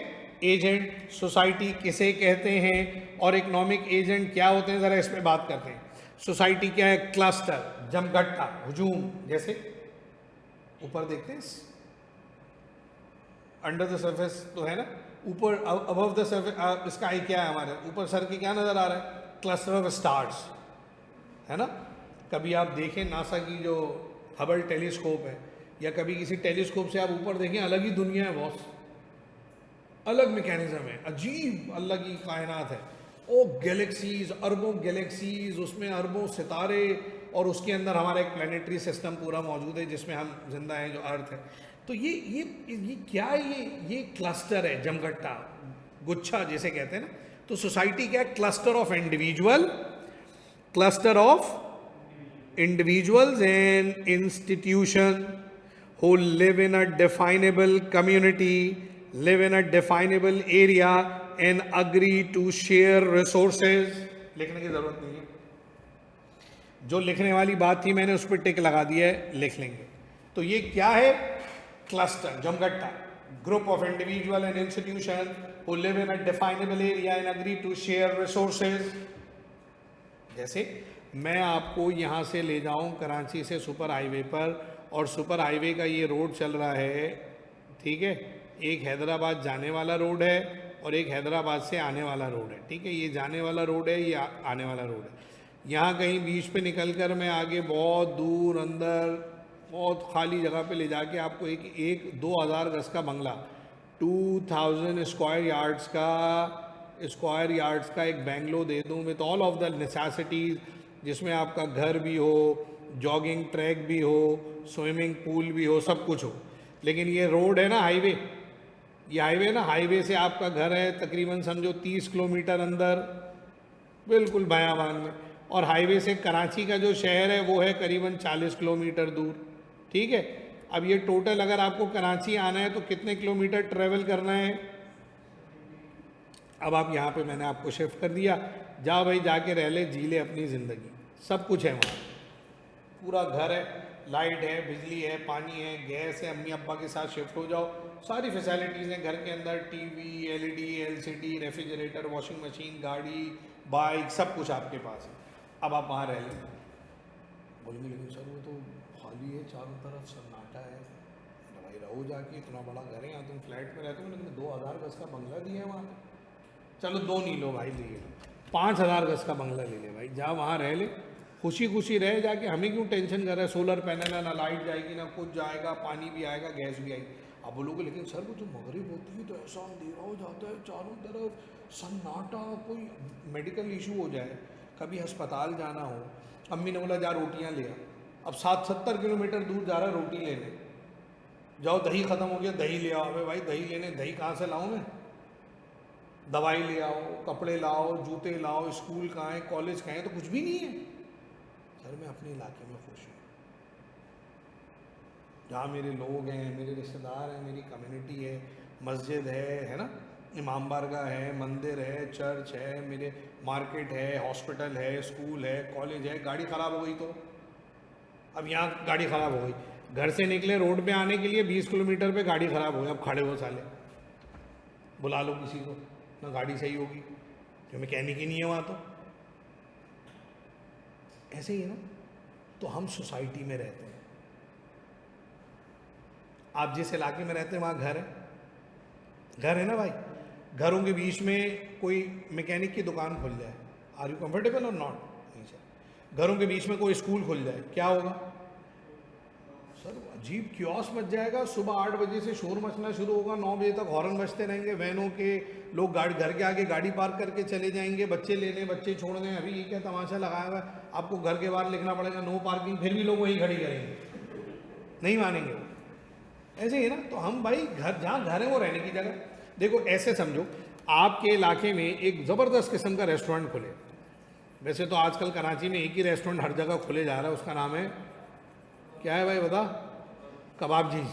एजेंट। सोसाइटी किसे कहते हैं और इकोनॉमिक एजेंट क्या होते हैं, जरा इस पे बात करते हैं। सोसाइटी क्या है? क्लस्टर, जमघटा, हुजूम। जैसे ऊपर देखते हैं, अंडर द सरफेस तो है ना, ऊपर अबव द सरफेस स्काई क्या है हमारे ऊपर? सर के क्या नजर आ रहा है? क्लस्टर ऑफ स्टार्स, है ना। कभी आप देखें नासा की जो हबल टेलीस्कोप है, या कभी किसी टेलीस्कोप से आप ऊपर देखें, अलग ही दुनिया है बॉस, अलग मैकेनिज्म है, अजीब अलग ही कायनात है। ओ गैलेक्सीज, अरबों गैलेक्सीज, उसमें अरबों सितारे, और उसके अंदर हमारा एक प्लानिटरी सिस्टम पूरा मौजूद है जिसमें हम जिंदा हैं, जो अर्थ है। तो ये क्या है? ये क्लस्टर है, जमघट्टा, गुच्छा जिसे कहते हैं ना। तो सोसाइटी क्या है? Cluster of individual, cluster of individuals and institution who live in a definable community, live in a definable area and agree to share resources। लिखने की जरूरत नहीं है, जो लिखने वाली बात थी मैंने उस पर टिक लगा दिया है, लिख लेंगे। तो ये क्या है? क्लस्टर, जमघट्टा, group of individual and institution who live in a definable area and agree to share resources। जैसे मैं आपको यहाँ से ले जाऊँ कराची से सुपर हाईवे पर, और सुपर हाईवे का ये रोड चल रहा है, ठीक है, एक हैदराबाद जाने वाला रोड है और एक हैदराबाद से आने वाला रोड है, ठीक है। ये जाने वाला रोड है, ये आने वाला रोड है। यहाँ कहीं बीच पे निकल कर मैं आगे बहुत दूर अंदर बहुत खाली जगह पे ले जाके आपको एक 2000 गज का बंगला, 2000 स्क्वायर यार्ड्स का एक बेंगलो दे दूँ with all of the necessities, जिसमें आपका घर भी हो, जॉगिंग ट्रैक भी हो, स्विमिंग पूल भी हो, सब कुछ हो। लेकिन ये रोड है ना, हाईवे, ये हाईवे ना, हाईवे से आपका घर है तकरीबन समझो 30 किलोमीटर अंदर, बिल्कुल बयाबान में, और हाईवे से कराची का जो शहर है वो है करीबन 40 किलोमीटर दूर, ठीक है। अब ये टोटल अगर आपको कराची आना है तो कितने किलोमीटर ट्रेवल करना है? अब आप यहाँ पे मैंने आपको शिफ्ट कर दिया, जा भाई जाके रह ले, जी ले अपनी ज़िंदगी, सब कुछ है वहाँ, पूरा घर है, लाइट है, बिजली है, पानी है, गैस है, अम्मी अब्बा के साथ शिफ्ट हो जाओ, सारी फैसिलिटीज़ हैं घर के अंदर, TV, LED, LCD, refrigerator, washing machine, गाड़ी, बाइक, सब कुछ आपके पास है। अब आप वहाँ रह लें। बोलेंगे लेकिन सर वो तो खाली है, चारों तरफ सन्नाटा है। भाई रहो जाके, इतना बड़ा घर है, यहाँ तुम फ्लैट में रहते हो, लेकिन 2000 गज का बंगला दिया है वहाँ पे। चलो 2 नहीं लो भाई, लिए 5000 गज का बंगला ले ले भाई, जा वहाँ रह ले, खुशी खुशी रह जाके, हमें क्यों टेंशन कर रहा है, सोलर पैनल है, ना लाइट जाएगी, ना कुछ जाएगा, पानी भी आएगा, गैस भी आएगी। अब बोलोगे लेकिन सर वो जो मगरिब होती है तो ऐसा अंधेरा हो जाता है, चारों तरफ सन्नाटा, कोई मेडिकल इशू हो जाए, कभी अस्पताल जाना हो। अम्मी ने बोला जा रोटियाँ ले आ, अब 70 किलोमीटर दूर जा रहा है रोटी लेने, जाओ दही ख़त्म हो गया, दही ले आओ। अबे भाई दही लेने, दही कहाँ से लाऊं मैं? दवाई ले आओ, कपड़े लाओ, जूते लाओ, स्कूल कहाँ है, कॉलेज कहाँ है, तो कुछ भी नहीं है। सर मैं अपने इलाके में खुश हूँ, जहाँ मेरे लोग हैं, मेरे रिश्तेदार हैं, मेरी कम्युनिटी है, मस्जिद है ना, इमाम बारगाह है, मंदिर है, चर्च है, मेरे मार्केट है, हॉस्पिटल है, स्कूल है, कॉलेज है। गाड़ी ख़राब हो गई तो, अब यहाँ गाड़ी ख़राब हो गई, घर से निकले रोड पे आने के लिए 20 किलोमीटर पे गाड़ी ख़राब हो गई, अब खड़े हो साले, बुला लो किसी को, ना गाड़ी सही होगी, जो मैकेनिक ही नहीं है वहाँ। तो ऐसे ही है ना। तो हम सोसाइटी में रहते हैं, आप जिस इलाके में रहते हैं वहाँ घर है ना भाई, घरों के बीच में कोई मैकेनिक की दुकान खुल जाए, आर यू कंफर्टेबल और नॉट? नहीं सर। घरों के बीच में कोई स्कूल खुल जाए, क्या होगा सर? अजीब क्योस मच जाएगा, सुबह 8 बजे से शोर मचना शुरू होगा, 9 बजे तक हॉर्न बजते रहेंगे वैनों के, लोग गाड़ी घर के आगे गाड़ी पार्क करके चले जाएंगे, बच्चे लेने, बच्चे छोड़ने। अभी ये क्या तमाशा लगाया हुआ है, आपको घर के बाहर लिखना पड़ेगा नो पार्किंग, फिर भी लोग वहीं खड़ी करेंगे, नहीं मानेंगे वो। ऐसे ही है ना। तो हम भाई घर, जहाँ घर है वो रहने की जगह। देखो ऐसे समझो, आपके इलाके में एक ज़बरदस्त किस्म का रेस्टोरेंट खुले, वैसे तो आजकल कराची में एक ही रेस्टोरेंट हर जगह खुले जा रहा है, उसका नाम है क्या है भाई बता? कबाबजीज।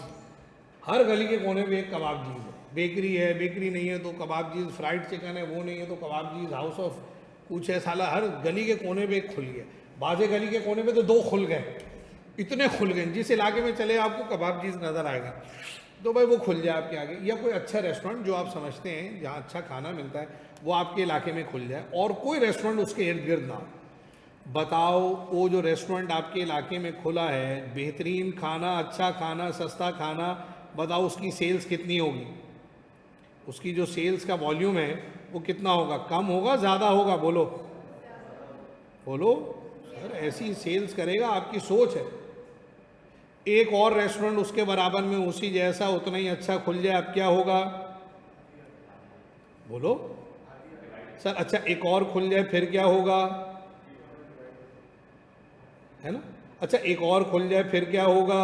हर गली के कोने पे एक कबाबजीज है। बेकरी है, बेकरी नहीं है तो कबाबजीज, फ्राइड चिकन है वो नहीं है तो कबाबजीज, हाउस ऑफ कुछ है, साला हर गली के कोने पे एक खुल गया। बाजे गली के कोने पे तो 2 खुल गए, इतने खुल गए, जिस इलाके में चले आपको कबाबजीज नज़र आएगा, तो भाई वो खुल जाए आपके आगे। या कोई अच्छा रेस्टोरेंट जो आप समझते हैं जहाँ अच्छा खाना मिलता है वो आपके इलाके में खुल जाए, और कोई रेस्टोरेंट उसके इर्द गिर्द ना हो। बताओ वो जो रेस्टोरेंट आपके इलाके में खुला है, बेहतरीन खाना, अच्छा खाना, सस्ता खाना, बताओ उसकी सेल्स कितनी होगी? उसकी जो सेल्स का वॉल्यूम है वो कितना होगा? कम होगा, ज़्यादा होगा? बोलो बोलो सर, ऐसी सेल्स करेगा, आपकी सोच है। एक और रेस्टोरेंट उसके बराबर में उसी जैसा उतना ही अच्छा खुल जाए, अब क्या होगा? बोलो सर। अच्छा एक और खुल जाए फिर क्या होगा? है ना। अच्छा एक और खुल जाए फिर क्या होगा?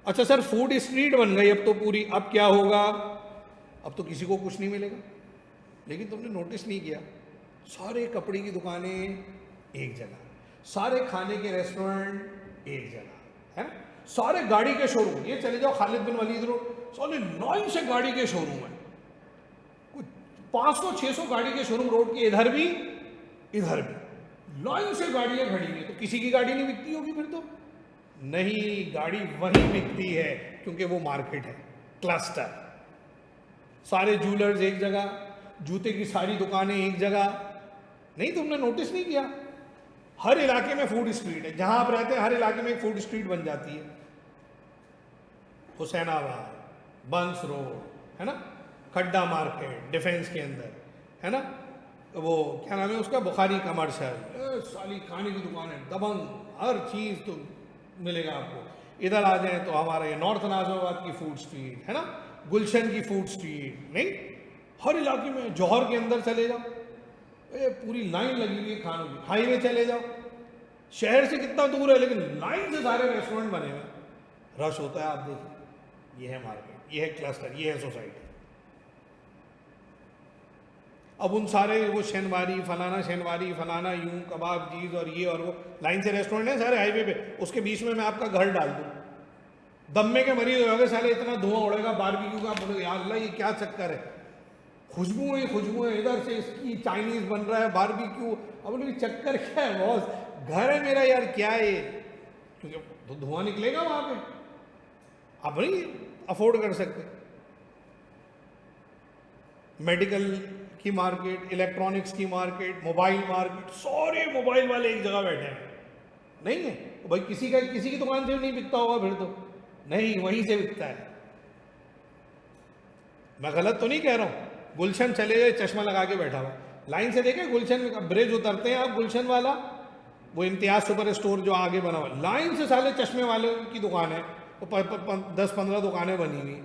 अच्छा सर फूड स्ट्रीट बन गई अब तो पूरी, अब क्या होगा? अब तो किसी को कुछ नहीं मिलेगा। लेकिन तुमने नोटिस नहीं किया, सारे कपड़े की दुकानें एक जगह, सारे खाने के रेस्टोरेंट एक जगह, है ना, सारे गाड़ी के शोरूम। ये चले जाओ खालिद बिन वलीद रोड, सारे 9 से गाड़ी के शोरूम है, कुछ 500-600 गाड़ी के शोरूम रोड के इधर भी इधर भी, लाइन से गाड़ियां खड़ी हैं। तो किसी की गाड़ी नहीं बिकती होगी फिर तो? नहीं, गाड़ी वहीं बिकती है क्योंकि वो मार्केट है, क्लस्टर। सारे जूलर्स एक जगह, जूते की सारी दुकानें एक जगह। नहीं, तुमने नोटिस नहीं किया? हर इलाके में फूड स्ट्रीट है, जहां आप रहते हैं हर इलाके में एक फूड स्ट्रीट बन जाती है। हुसैनाबाद, बंस रोड, है ना, खड्डा मार्केट डिफेंस के अंदर, है ना, वो क्या नाम है उसका, बुखारी कमर्शियल, साली खाने की दुकान है, दबंग, हर चीज़ तो मिलेगा आपको। इधर आ जाए तो हमारा ये नॉर्थ नाजिराबाद की फूड स्ट्रीट है ना, गुलशन की फूड स्ट्रीट, नहीं हर इलाके में। जौहर के अंदर चले जाओ, पूरी लाइन लगी हुई है खानों की। हाईवे चले जाओ, शहर से कितना दूर है लेकिन लाइन से सारे रेस्टोरेंट बने हुए, रश होता है। आप देखिए, ये है मार्केट, ये है क्लस्टर, ये है सोसाइटी। अब उन सारे वो शनवारी फलाना यूं कबाब जीज और ये और वो लाइन से रेस्टोरेंट है सारे हाईवे पे, उसके बीच में मैं आपका घर डाल दूँ, दम्मे के मरीज हो गए साले, इतना धुआं उड़ेगा बारबेक्यू का, बोलो या अल्लाह ये क्या चक्कर है। खुशबू है, इधर से इसकी चाइनीज बन रहा है, बारबेक्यू। अब बोले चक्कर क्या है बॉस, घर है मेरा यार, क्या है ये, क्योंकि तो धुआं निकलेगा वहां पे, आप नहीं अफोर्ड कर सकते। मेडिकल की मार्केट, इलेक्ट्रॉनिक्स की मार्केट, मोबाइल मार्केट, सारे मोबाइल वाले एक जगह बैठे हैं, नहीं है तो भाई किसी की दुकान से नहीं बिकता होगा फिर तो, नहीं वहीं से बिकता है। मैं गलत तो नहीं कह रहा हूं। गुलशन चले गए, चश्मा लगा के बैठा हुआ, लाइन से देखे गुलशन ब्रिज उतरते हैं आप, गुलशन वाला वो इम्तियाज सुपर स्टोर जो आगे बना हुआ, लाइन से साले चश्मे वाले की दुकान है, वो 10-15 दुकानें बनी हुई,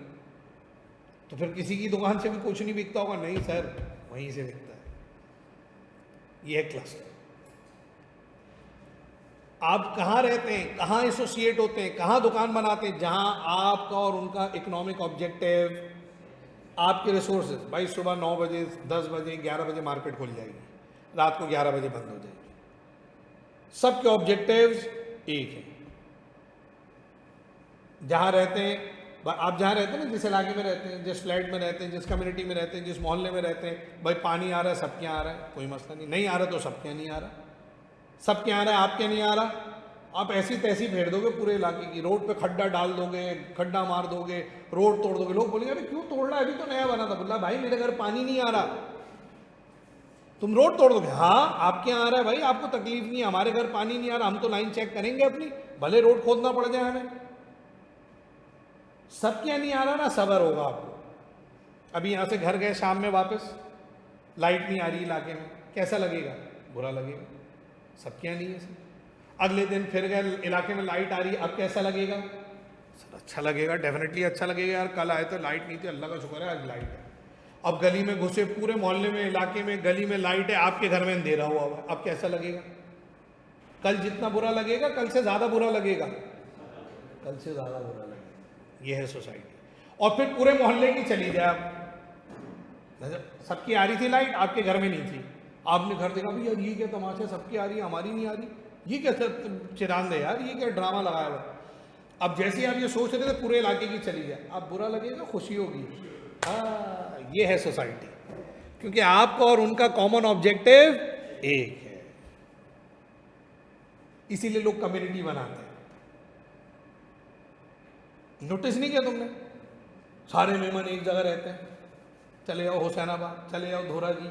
तो फिर किसी की दुकान से भी कुछ नहीं बिकता होगा, नहीं सर वहीं से बिकता है। ये है क्लस्टर। आप कहाँ रहते हैं, कहाँ एसोसिएट होते हैं, कहाँ दुकान बनाते हैं, जहां आपका और उनका इकोनॉमिक ऑब्जेक्टिव, आपके रिसोर्सेज, भाई सुबह 9 बजे 10 बजे 11 बजे मार्केट खुल जाएगी, रात को 11 बजे बंद हो जाएगी, सबके ऑब्जेक्टिव्स एक है। जहां रहते हैं आप, जहां रहते हैं ना, जिस इलाके में रहते हैं, जिस फ्लैट में रहते हैं, जिस कम्युनिटी में रहते हैं, जिस मोहल्ले में रहते हैं, भाई पानी आ रहा है सबके यहाँ आ रहा है, कोई मसला नहीं, नहीं आ रहा तो सबके यहाँ नहीं आ रहा, सबके यहाँ आ रहा है आपके नहीं आ रहा, आप ऐसी तैसी फेर दोगे पूरे इलाके की, रोड पे खड्डा डाल दोगे, खड्डा मार दोगे, रोड तोड़ दोगे, लोग बोलेंगे अरे क्यों तोड़ रहा है, अभी तो नया बना था। बोला भाई मेरे घर पानी नहीं आ रहा, तुम रोड तोड़ दोगे, हाँ आपके यहाँ आ रहा है भाई, आपको तकलीफ नहीं है, हमारे घर पानी नहीं आ रहा, हम तो लाइन चेक करेंगे अपनी, भले रोड खोदना पड़ जाए हमें। सबके यहाँ नहीं आ रहा ना, सबर होगा आपको। अभी यहाँ से घर गए शाम में वापस, लाइट नहीं आ रही इलाके में, कैसा लगेगा, बुरा लगेगा, सबके यहाँ नहीं है सर। अगले दिन फिर गए इलाके में लाइट आ रही है, अब कैसा लगेगा सर, अच्छा लगेगा, डेफिनेटली अच्छा लगेगा, यार कल आए तो लाइट नहीं थी, अल्लाह का शुक्र है आज लाइट है। अब गली में घुसे, पूरे मोहल्ले में, इलाके में, गली में लाइट है, आपके घर में अंधेरा हुआ हुआ, अब कैसा लगेगा, कल जितना बुरा लगेगा कल से ज्यादा बुरा लगेगा, कल से ज्यादा बुरा लगेगा। ये है सोसाइटी। और फिर पूरे मोहल्ले की चली जाए आप, सबकी आ रही थी लाइट, आपके घर में नहीं थी, आपने घर देखा भी यार ये क्या तमाशा, सबकी आ रही है हमारी नहीं आ रही, ये क्या चिरांद है यार, ये क्या ड्रामा लगाया हुआ। अब जैसे ही आप ये सोच रहे थे पूरे इलाके की चली जाए, अब बुरा लगेगा खुशी होगी। हाँ ये है सोसाइटी, क्योंकि आपका और उनका कॉमन ऑब्जेक्टिव एक है, इसीलिए लोग कम्युनिटी बनाते हैं। नोटिस नहीं किया तुमने, सारे मेहमान एक जगह रहते हैं, चले जाओ हुसैनाबाद, चले जाओ धोराजी,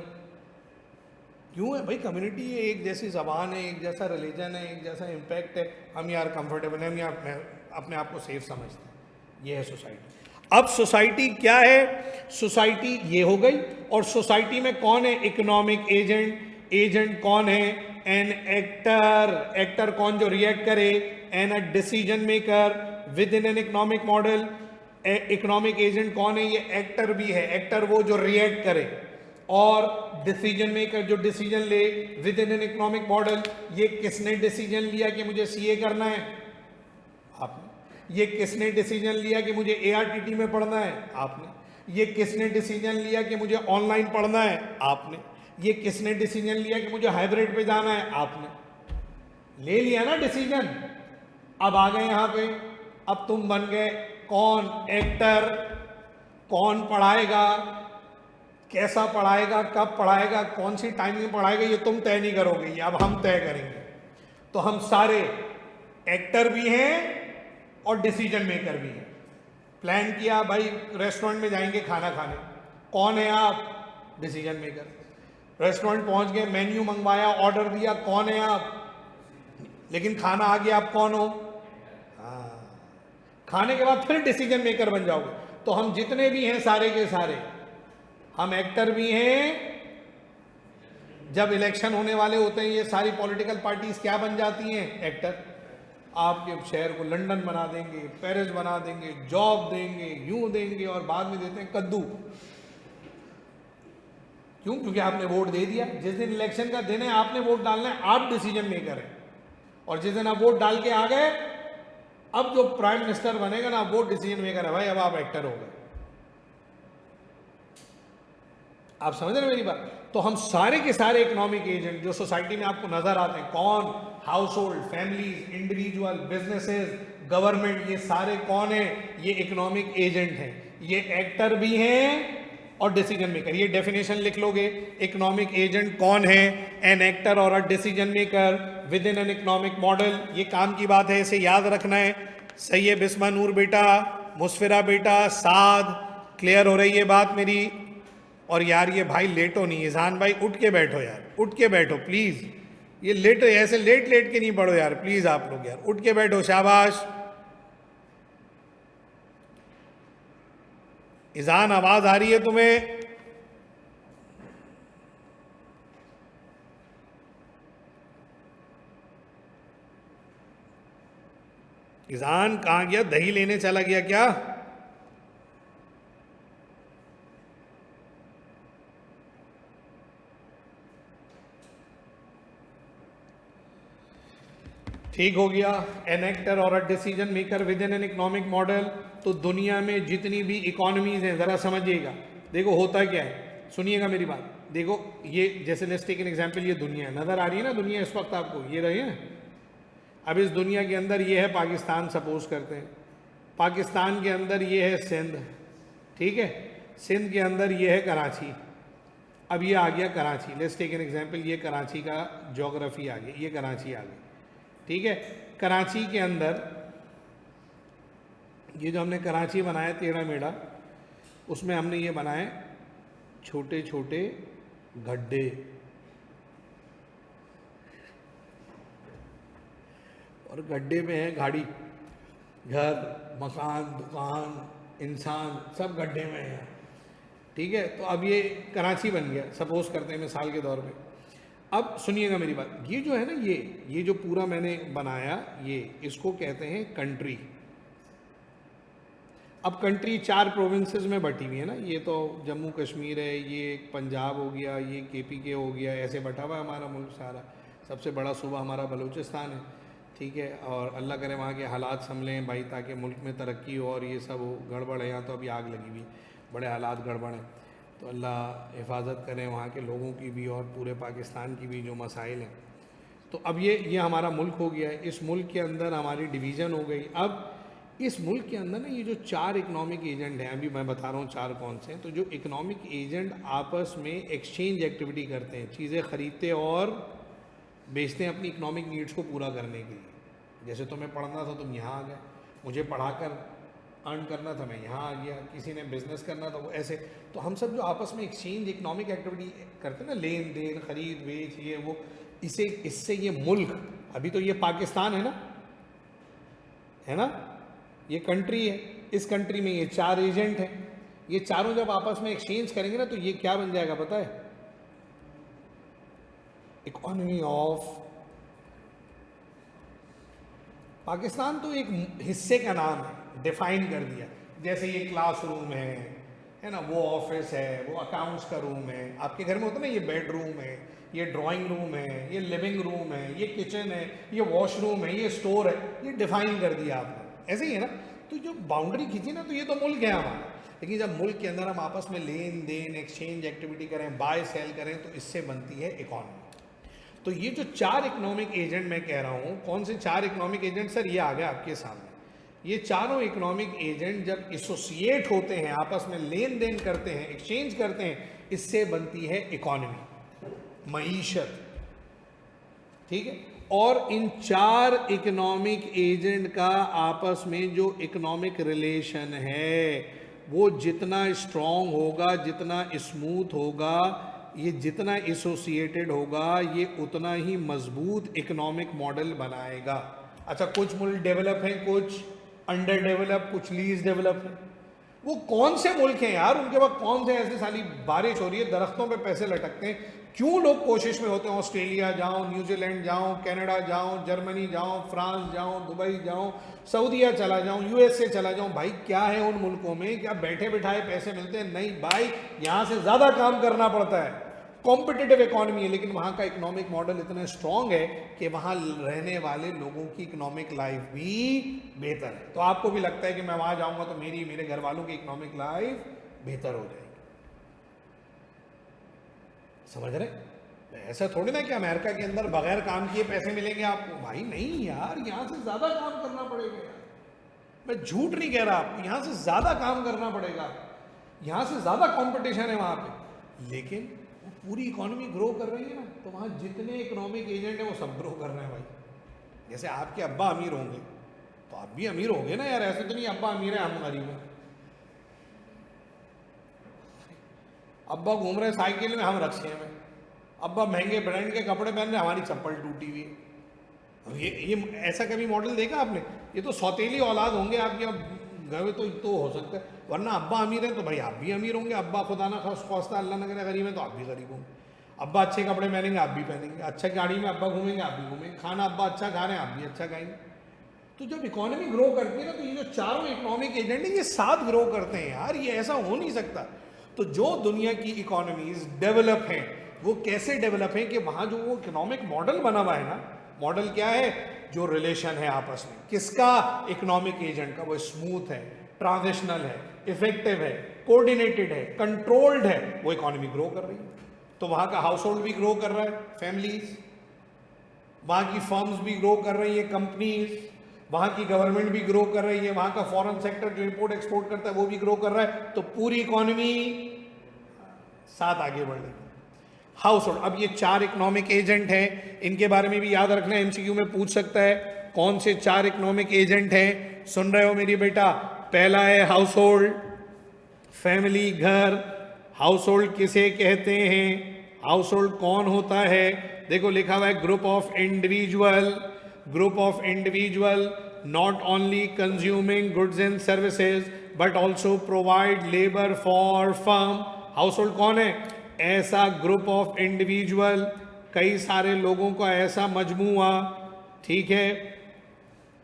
क्यों है भाई, कम्युनिटी है, एक जैसी ज़बान है, एक जैसा रिलीजन है, एक जैसा इम्पैक्ट है, हम यार कंफर्टेबल हैं, हम यार अपने आप को सेफ समझते हैं। ये है सोसाइटी। अब सोसाइटी क्या है, सोसाइटी ये हो गई, और सोसाइटी में कौन है इकोनॉमिक एजेंट, एजेंट कौन है, एन एक्टर, एक्टर कौन जो रिएक्ट करे, an a decision maker within an economic model. Economic agent कौन है, ये एक्टर भी है, एक्टर वो जो रिएक्ट करे, और डिसीजन मेकर जो डिसीजन ले with in an economic model. ये किसने डिसीजन लिया कि मुझे सीए करना है, आपने। ये किसने डिसीजन लिया कि मुझे एआरटीटी में पढ़ना है, आपने। ये किसने डिसीजन लिया कि मुझे ऑनलाइन पढ़ना है, आपने। ये किसने डिसीजन लिया कि मुझे हाइब्रिड पे जाना है, आपने ले लिया ना डिसीजन। अब आ गए यहां पे, अब तुम बन गए कौन, एक्टर। कौन पढ़ाएगा, कैसा पढ़ाएगा, कब पढ़ाएगा, कौन सी टाइमिंग पढ़ाएगा, ये तुम तय नहीं करोगे, ये अब हम तय करेंगे। तो हम सारे एक्टर भी हैं और डिसीजन मेकर भी हैं। प्लान किया भाई रेस्टोरेंट में जाएंगे खाना खाने, कौन है आप, डिसीजन मेकर। रेस्टोरेंट पहुंच गए, मेन्यू मंगवाया, ऑर्डर दिया, कौन है आप, लेकिन खाना आ गया, आप कौन हो, हाँ। खाने के बाद फिर डिसीजन मेकर बन जाओगे। तो हम जितने भी हैं सारे के सारे हम एक्टर भी हैं। जब इलेक्शन होने वाले होते हैं ये सारी पॉलिटिकल पार्टीज क्या बन जाती हैं, एक्टर। आपके शहर को लंदन बना देंगे, पेरिस बना देंगे, जॉब देंगे, यूं देंगे, और बाद में देते हैं कद्दू। क्यों, क्योंकि आपने वोट दे दिया। जिस दिन इलेक्शन का दिन है आपने वोट डालना है, आप डिसीजन मेकर हैं। और जिस दिन आप वोट डाल के आ गए, अब जो प्राइम मिनिस्टर बनेगा ना, वो डिसीजन मेकर है भाई, अब आप एक्टर हो गए। आप समझ रहे हैं मेरी बात। तो हम सारे के सारे इकोनॉमिक एजेंट जो सोसाइटी में आपको नजर आते हैं, कौन, house hold, families, individual, businesses, government, ये सारे कौन है, ये इकोनॉमिक एजेंट हैं। ये एक्टर भी हैं और डिसीजन मेकर। ये डेफिनेशन लिख लोगे। इकोनॉमिक एजेंट कौन है? एन एक्टर और अ decision maker within an economic model. ये काम की बात है, इसे याद रखना है। सही है बिस्मा नूर बेटा, मुस्फिरा बेटा, साद, क्लियर हो रही है बात मेरी? और यार ये भाई लेटो नहीं, ईजान भाई उठ के बैठो यार, उठ के बैठो प्लीज। ये लेट ऐसे लेट लेट के नहीं पढ़ो यार प्लीज, आप लोग यार उठ के बैठो, शाबाश। ईजान आवाज आ रही है तुम्हें? ईजान कहां गया? दही लेने चला गया क्या? ठीक हो गया। एन एक्टर और अ decision maker within an economic model. तो दुनिया में जितनी भी इकोनॉमीज हैं जरा समझिएगा। देखो होता क्या है, सुनिएगा मेरी बात। देखो ये जैसे लेट्स टेक एन एग्जांपल, ये दुनिया नजर आ रही है ना, दुनिया इस वक्त आपको ये रही है। अब इस दुनिया के अंदर ये है पाकिस्तान, सपोज करते हैं। पाकिस्तान के अंदर ये है सिंध, ठीक है। सिंध के अंदर ये है कराची। अब ये आ गया Karachi, let's take an example, ये कराची का ज्योग्राफी आ गया, ये कराची आ गई, ठीक है। कराची के अंदर ये जो हमने कराची बनाया टेढ़ा मेढ़ा, उसमें हमने ये बनाए छोटे छोटे गड्ढे। और गड्ढे में है गाड़ी, घर, मकान, दुकान, इंसान, सब गड्ढे में है, ठीक है। तो अब ये कराची बन गया, सपोज करते हैं मिसाल के तौर पे। अब सुनिएगा मेरी बात, ये जो है ना, ये जो पूरा मैंने बनाया, ये इसको कहते हैं कंट्री। अब कंट्री 4 प्रोविंसेस में बटी हुई है ना, ये तो जम्मू कश्मीर है, ये पंजाब हो गया, ये KPK हो गया, ऐसे बटा हुआ है हमारा मुल्क सारा। सबसे बड़ा सूबा हमारा बलूचिस्तान है, ठीक है। और अल्लाह करे वहाँ के हालात संभलें भाई, ताकि मुल्क में तरक्की हो। और ये सब हो गड़बड़ है यहाँ तो अभी आग लगी हुई, बड़े हालात गड़बड़ हैं। तो अल्लाह हिफाजत करें वहाँ के लोगों की भी और पूरे पाकिस्तान की भी जो मसाइल हैं। तो अब ये हमारा मुल्क हो गया है। इस मुल्क के अंदर हमारी डिवीज़न हो गई। अब इस मुल्क के अंदर ना ये जो 4 इकोनॉमिक एजेंट हैं, अभी मैं बता रहा हूँ 4 कौन से हैं। तो जो इकोनॉमिक एजेंट आपस में एक्सचेंज एक्टिविटी करते हैं, चीज़ें ख़रीदते और बेचते हैं अपनी इकोनॉमिक नीड्स को पूरा करने के लिए। जैसे तुम्हें पढ़ना था तुम यहाँ आ गए, मुझे पढ़ाकर अर्न करना था मैं यहाँ आ गया, किसी ने बिजनेस करना था वो ऐसे। तो हम सब जो आपस में एक्सचेंज इकोनॉमिक एक्टिविटी करते हैं ना, लेन देन, खरीद बेच, ये वो, इससे ये मुल्क, अभी तो ये पाकिस्तान है ना, ये कंट्री है। इस कंट्री में ये 4 एजेंट हैं। ये चारों जब आपस में एक्सचेंज करेंगे ना, तो ये क्या बन जाएगा पता है? Economy of Pakistan. तो एक हिस्से का नाम है, डिफाइन कर दिया। जैसे ये क्लासरूम है ना, वो ऑफिस है, वो अकाउंट्स का रूम है। आपके घर में होता है ना, ये बेडरूम है, ये ड्राइंग रूम है, ये लिविंग रूम है, ये किचन है, ये वॉशरूम है, ये स्टोर है। ये डिफाइन कर दिया आपने, ऐसे ही है ना। तो जो बाउंड्री खींची ना, तो ये तो मुल्क है हमारा। लेकिन जब मुल्क के अंदर हम आपस में लेन देन, एक्सचेंज एक्टिविटी करें, बाय सेल करें, तो इससे बनती है इकॉनमी। तो ये जो 4 इकोनॉमिक एजेंट मैं कह रहा हूँ, कौन से 4 इकोनॉमिक एजेंट सर? ये आ गया आपके सामने। ये चारों इकोनॉमिक एजेंट जब एसोसिएट होते हैं, आपस में लेन देन करते हैं, एक्सचेंज करते हैं, इससे बनती है इकॉनमी, मईशत, ठीक है। और इन 4 इकोनॉमिक एजेंट का आपस में जो इकोनॉमिक रिलेशन है, वो जितना स्ट्रॉन्ग होगा, जितना स्मूथ होगा, ये जितना एसोसिएटेड होगा, ये उतना ही मजबूत इकोनॉमिक मॉडल बनाएगा। अच्छा, कुछ मुल्क डेवलप हैं, कुछ अंडर डेवलप, कुछ लीज डेवलप है। वो कौन से मुल्क हैं यार, उनके पास कौन से ऐसे साली बारिश हो रही है, दरख्तों पे पैसे लटकते हैं, क्यों लोग कोशिश में होते हैं ऑस्ट्रेलिया जाओ, न्यूजीलैंड जाओ, कनाडा जाओ, जर्मनी जाओ, फ्रांस जाओ, दुबई जाओ, सऊदीया चला जाऊं, USA चला जाऊं। भाई क्या है उन मुल्कों में? क्या बैठे बिठाए पैसे मिलते हैं? नहीं भाई, यहाँ से ज़्यादा काम करना पड़ता है। कॉम्पिटिटिव इकोनॉमी है, लेकिन वहाँ का इकोनॉमिक मॉडल इतना स्ट्रॉन्ग है कि वहाँ रहने वाले लोगों की इकोनॉमिक लाइफ भी बेहतर है। तो आपको भी लगता है कि मैं वहाँ जाऊँगा तो मेरे घर वालों की इकोनॉमिक लाइफ बेहतर हो जाएगी। समझ रहे? ऐसा थोड़ी ना कि अमेरिका के अंदर बगैर काम किए पैसे मिलेंगे आपको। भाई नहीं यार, यहाँ से ज़्यादा काम करना पड़ेगा यार। मैं झूठ नहीं कह रहा आपको, यहाँ से ज़्यादा काम करना पड़ेगा। यहाँ से ज़्यादा कंपटीशन है वहाँ पे, लेकिन वो पूरी इकोनॉमी ग्रो कर रही है ना, तो वहाँ जितने इकोनॉमिक एजेंट हैं वो सब ग्रो कर रहे हैं भाई। जैसे आपके अब्बा अमीर होंगे तो आप भी अमीर होंगे ना यार, ऐसे तो नहीं अब्बा अमीर है हम गरीब हैं। अब्बा घूम रहे साइकिल में, हम रक्शे में। अब्बा महंगे ब्रांड के कपड़े पहन रहे, हमारी चप्पल टूटी हुई है। अब ये ऐसा कभी मॉडल देखा आपने? ये तो सौतेली औलाद होंगे आपके, अब गए तो हो सकता है, वरना अब्बा अमीर है तो भाई आप भी अमीर होंगे। अब्बा खुदा ना खास्ता अल्लाह ना करे गरीब है तो आप भी गरीब होंगे। अब्बा अच्छे कपड़े पहनेंगे आप भी पहनेंगे, अच्छा गाड़ी में अब्बा घूमेंगे आप भी घूमेंगे, खाना अब्बा अच्छा खा रहे हैं आप भी अच्छा खाएंगे। तो जब इकोनॉमी ग्रो करती है ना, तो ये जो चारों इकोनॉमिक एजेंट हैं ये साथ ग्रो करते हैं यार, ये ऐसा हो नहीं सकता। तो जो दुनिया की इकोनॉमीज डेवलप हैं वो कैसे डेवलप हैं कि वहाँ जो वो इकोनॉमिक मॉडल बना हुआ है ना, मॉडल क्या है? जो रिलेशन है आपस में किसका? इकोनॉमिक एजेंट का। वो स्मूथ है, ट्रांजिशनल है, इफेक्टिव है, कोऑर्डिनेटेड है, कंट्रोल्ड है, वो इकोनॉमी ग्रो कर रही है। तो वहाँ का हाउस होल्ड भी ग्रो कर रहा है, फैमिलीज, वहाँ की फर्म्स भी ग्रो कर रही है, कंपनीज, वहाँ की गवर्नमेंट भी ग्रो कर रही है, वहाँ का फॉरेन सेक्टर जो इंपोर्ट एक्सपोर्ट करता है वो भी ग्रो कर रहा है, तो पूरी इकोनॉमी साथ आगे बढ़ रही है। हाउस होल्ड, अब ये चार इकोनॉमिक एजेंट हैं, इनके बारे में भी याद रखना, एमसीक्यू में पूछ सकता है कौन से चार इकोनॉमिक एजेंट हैं। सुन रहे हो मेरी बेटा? पहला है हाउस होल्ड, फैमिली, घर। हाउस होल्ड किसे कहते हैं? हाउस होल्ड कौन होता है? देखो लिखा हुआ है group of individual, group of individual not only consuming goods and services but also provide labour for firm. House hold कौन है? ऐसा ग्रुप ऑफ इंडिविजुअल, कई सारे लोगों का ऐसा मजमूआ, ठीक है,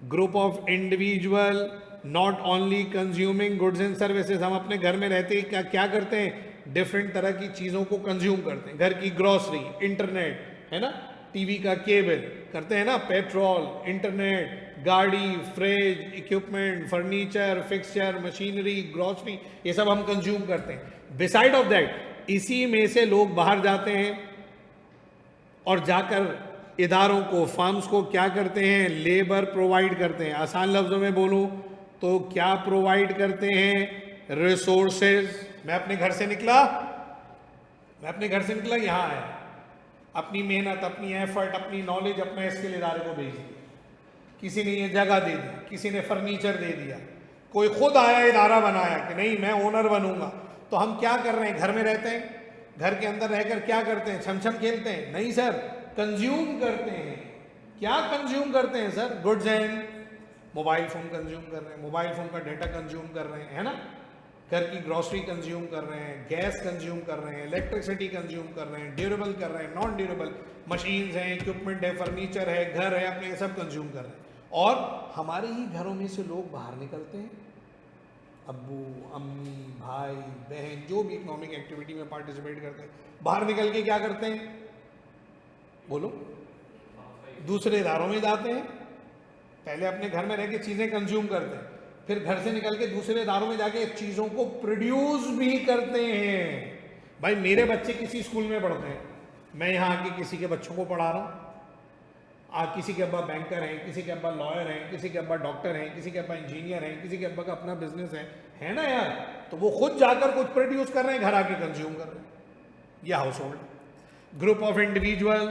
group of individual not only consuming goods and services. हम अपने घर में रहते ही क्या करते हैं? डिफरेंट तरह की चीज़ों को कंज्यूम करते हैं। घर की ग्रोसरी, इंटरनेट है ना, टीवी का केबल करते हैं ना, पेट्रोल, इंटरनेट, गाड़ी, fridge, equipment, furniture, fixture, machinery, grocery, ये सब हम कंज्यूम करते हैं। बिसाइड ऑफ दैट इसी में से लोग बाहर जाते हैं और जाकर इदारों को, फर्म्स को क्या करते हैं? लेबर प्रोवाइड करते हैं। आसान लफ्जों में बोलूं तो क्या प्रोवाइड करते हैं? रिसोर्सेज। मैं अपने घर से निकला यहाँ आया, अपनी मेहनत, अपनी एफर्ट, अपनी नॉलेज, अपने स्किल इदारे को भेज दिया। किसी ने ये जगह दे दी, किसी ने फर्नीचर दे दिया, कोई खुद आया इदारा बनाया कि नहीं मैं ओनर बनूंगा। तो हम क्या कर रहे हैं? घर में रहते हैं, घर के अंदर रहकर क्या करते हैं? छम खेलते हैं? नहीं सर, कंज्यूम करते हैं। क्या कंज्यूम करते हैं sir? Goods and, mobile phone consume कर रहे हैं, मोबाइल फोन का डाटा कंज्यूम कर रहे हैं, है ना, घर की ग्रोसरी कंज्यूम कर रहे हैं, गैस कंज्यूम कर रहे हैं, इलेक्ट्रिसिटी कंज्यूम कर रहे हैं, ड्यूरेबल कर रहे हैं, नॉन ड्यूरेबल, मशीन्स हैं, इक्विपमेंट है, फर्नीचर है, घर है, अपने सब कंज्यूम कर रहे हैं। और हमारे ही घरों में से लोग बाहर निकलते हैं, अब्बू, अम्मी, भाई, बहन, जो भी इकोनॉमिक एक्टिविटी में पार्टिसिपेट करते हैं, बाहर निकल के क्या करते हैं? बोलो। दूसरे इदारों में जाते हैं। पहले अपने घर में रह के चीज़ें कंज्यूम करते हैं, फिर घर से निकल के दूसरे इदारों में जाके चीज़ों को प्रोड्यूस भी करते हैं। भाई मेरे बच्चे किसी स्कूल में पढ़ते हैं, मैं यहाँ आके किसी के बच्चों को पढ़ा रहा हूँ। किसी के अब्बा बैंकर हैं, किसी के अब्बा लॉयर हैं, किसी के अब्बा डॉक्टर हैं, किसी के अब्बा इंजीनियर हैं, किसी के अब्बा का अपना बिजनेस है ना यार। तो वो खुद जाकर कुछ प्रोड्यूस कर रहे हैं, घर आके कंज्यूम कर रहे हैं। यह house hold, group of individual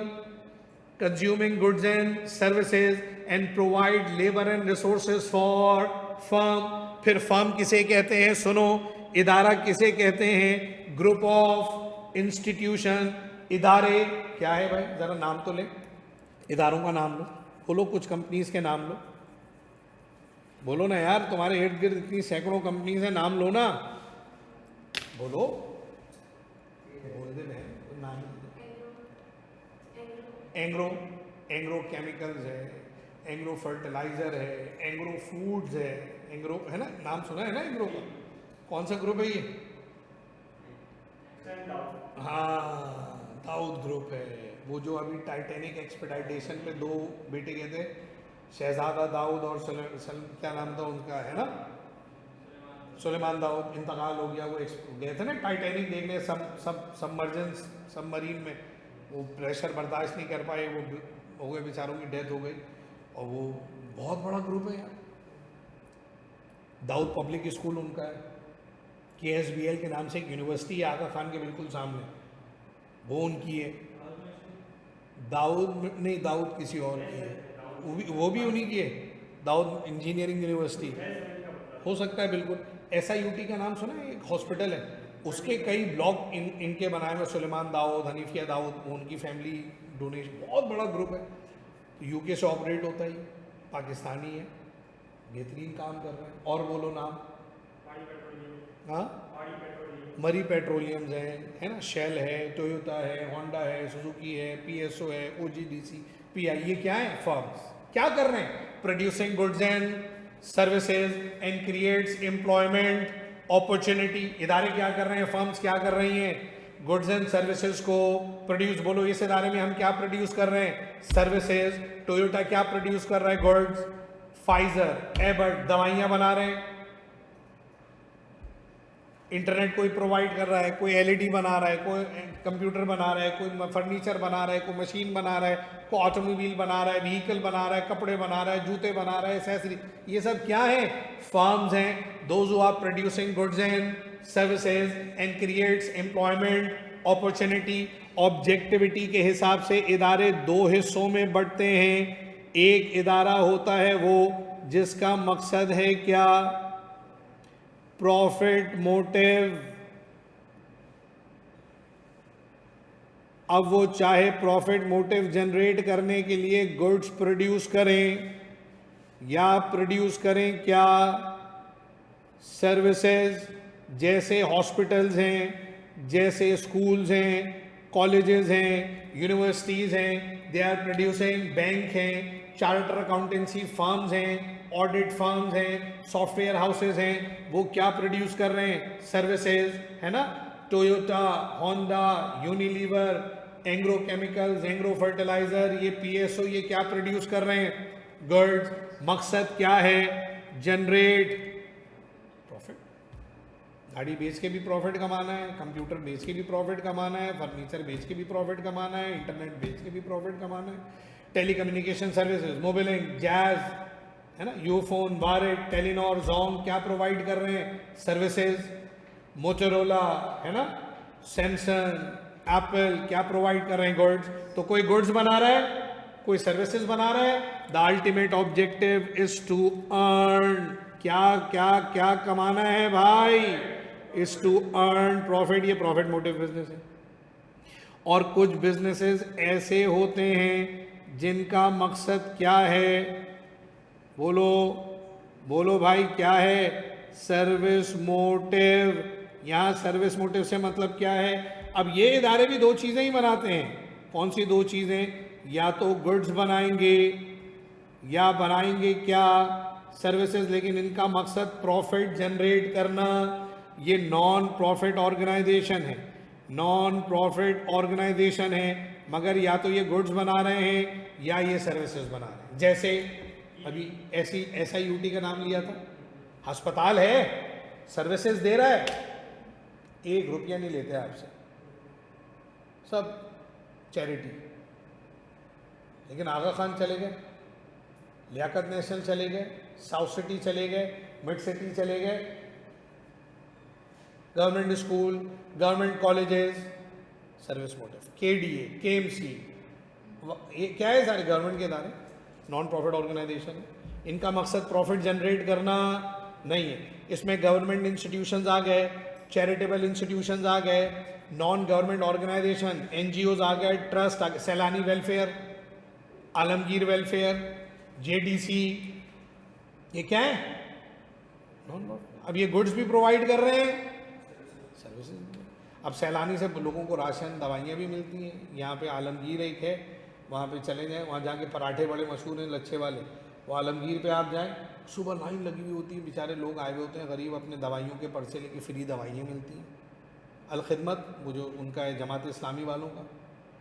consuming goods and services and provide labour and resources for firm. फिर फर्म किसे कहते हैं? सुनो, इदारा किसे कहते हैं? Group of institution. इदारे क्या है भाई? जरा नाम तो ले, इदारों का नाम लो, बोलो, कुछ कंपनीज के नाम लो, बोलो ना यार, तुम्हारे इर्द गिर्द इतनी सैकड़ों कंपनीज हैं, नाम लो ना, बोलो, बोल दे बहन नाम। एंग्रो केमिकल्स है, एंग्रो फर्टिलाइजर है, एंग्रो फूड्स है, एंग्रो है ना, नाम सुना है ना एंग्रो का? कौन सा ग्रुप है ये? हाँ, दाऊद ग्रुप है, वो जो अभी टाइटैनिक एक्सपेडाइटेशन पे दो बेटे गए थे, शहजादा दाऊद और क्या नाम था उनका, है ना, सुलेमान दाऊद, इंतकाल हो गया। वो गए थे ना टाइटैनिक देखने, सबमर्जेंस सबमरीन में, वो प्रेशर बर्दाश्त नहीं कर पाए, वो हो गए, बेचारों की डेथ हो गई। और वो बहुत बड़ा ग्रुप है यार। दाऊद पब्लिक स्कूल उनका है, KSBL के नाम से एक यूनिवर्सिटी है आगा खान के बिल्कुल सामने, वो उनकी है। दाऊद नहीं, दाऊद किसी और की है, वो भी उन्हीं की है, दाऊद इंजीनियरिंग यूनिवर्सिटी हो सकता है बिल्कुल। SIUT का नाम सुना है, एक हॉस्पिटल है, उसके कई ब्लॉक इनके बनाए हुए, सुलेमान दाऊद, हनीफिया दाऊद, उनकी फैमिली डोनेशन, बहुत बड़ा ग्रुप है। UK से ऑपरेट होता है, पाकिस्तानी है, बेहतरीन काम कर रहे हैं। और बोलो नाम। हाँ, मरी पेट्रोलियम्स है ना, शेल है, टोयोटा है, होंडा है, सुजुकी है, PSO है, OGDC, PI, ये क्या है? फर्म्स क्या कर रहे हैं? Producing goods and services and creates employment opportunity. इदारे क्या कर रहे हैं? फर्म्स क्या कर रही हैं? गुड्स एंड सर्विसेज को प्रोड्यूस। बोलो इस इदारे में हम क्या प्रोड्यूस कर रहे हैं? सर्विसेज। टोयोटा क्या प्रोड्यूस कर रहा है? गुड्स। फाइजर, एबर्ट दवाइयां बना रहे हैं। इंटरनेट कोई प्रोवाइड कर रहा है, कोई LED बना रहा है, कोई कंप्यूटर बना रहा है, कोई फर्नीचर बना रहा है, कोई मशीन बना रहा है, कोई ऑटोमोबाइल बना रहा है, व्हीकल बना रहा है, कपड़े बना रहा है, जूते बना रहा है, एक्सेसरी, ये सब क्या है? फर्म्स हैं। Those who are producing goods and services and creates employment opportunity. Objectivity के हिसाब से इदारे दो हिस्सों में बढ़ते हैं। एक इदारा होता है वो जिसका मकसद है क्या? Profit motive. अब वो चाहे प्रॉफिट मोटिव जनरेट करने के लिए गुड्स प्रोड्यूस करें या प्रोड्यूस करें क्या? सर्विसेज। जैसे हॉस्पिटल्स हैं, जैसे स्कूल्स हैं, कॉलेजेस हैं, यूनिवर्सिटीज़ हैं, दे आर प्रोड्यूसिंग। बैंक हैं, चार्टर अकाउंटेंसी फर्म्स हैं, ऑडिट फर्म्स हैं, सॉफ्टवेयर हाउसेज हैं, वो क्या प्रोड्यूस कर रहे हैं? सर्विसेज, है ना। Toyota, Honda, Unilever, Engro chemicals, Engro fertilizer, ये PSO, ये क्या प्रोड्यूस कर रहे हैं? गुड्स। मकसद क्या है? Generate profit. गाड़ी बेच के भी प्रॉफिट कमाना है, कंप्यूटर बेच के भी प्रॉफिट कमाना है, फर्नीचर बेच के भी प्रॉफिट कमाना है, इंटरनेट बेच के भी प्रॉफिट कमाना है, टेलीकम्युनिकेशन सर्विसेज, मोबिलिंग, जैज, है ना, यूफोन, वारेट, टेलीनॉर, जोंग क्या प्रोवाइड कर रहे हैं? सर्विसेज। मोटोरोला, है ना, सैमसंग, एप्पल क्या प्रोवाइड कर रहे हैं? गुड्स। तो कोई गुड्स बना रहा है, कोई सर्विसेज बना रहा है। The ultimate objective is to earn. क्या क्या क्या कमाना है भाई? Is to earn profit. ये प्रॉफिट मोटिव बिजनेस है। और कुछ बिजनेसेस ऐसे होते हैं जिनका मकसद क्या है? बोलो बोलो भाई, क्या है? Service motive. यहाँ सर्विस मोटिव से मतलब क्या है? अब ये इदारे भी दो चीज़ें ही बनाते हैं। कौन सी दो चीज़ें? या तो गुड्स बनाएंगे या बनाएंगे क्या? सर्विसेज। लेकिन इनका मकसद प्रॉफिट जनरेट करना। ये नॉन प्रॉफिट ऑर्गेनाइजेशन है, नॉन प्रॉफिट ऑर्गेनाइजेशन है, मगर या तो ये गुड्स बना रहे हैं या ये सर्विसेज बना रहे हैं। जैसे अभी SIUT का नाम लिया था, अस्पताल है, सर्विसेज दे रहा है, 1 रुपया नहीं लेते आपसे, सब चैरिटी। लेकिन आगा खान चले गए, लियाकत नेशनल चले गए, साउथ सिटी चले गए, मिड सिटी चले गए, government school, government colleges, service motive. KDA, KMC, ये क्या है? सारे गवर्नमेंट के इदारे, नॉन प्रॉफिट ऑर्गेनाइजेशन है। इनका मकसद प्रॉफिट जनरेट करना नहीं है। इसमें गवर्नमेंट इंस्टीट्यूशंस आ गए, चैरिटेबल इंस्टीट्यूशंस आ गए, नॉन गवर्नमेंट ऑर्गेनाइजेशन, NGOs आ गए, ट्रस्ट आ गए, सैलानी वेलफेयर, आलमगीर वेलफेयर, JDC, ये क्या है? Non profit. अब ये गुड्स भी प्रोवाइड कर रहे हैं, सर्विसेज। अब सैलानी से लोगों को राशन, दवाइयाँ भी मिलती हैं। यहाँ पे आलमगीर एक है, वहाँ पे चले जाएं, वहाँ जाके पराठे बड़े मशहूर हैं लच्छे वाले, वो आलमगीर पे आप जाएं, सुबह लाइन लगी हुई होती है, बेचारे लोग आए हुए होते हैं गरीब, अपने दवाइयों के पर्चे लेके, फ्री दवाइयाँ मिलती हैं। अलखिदमत, वो जो उनका है जमात इस्लामी वालों का,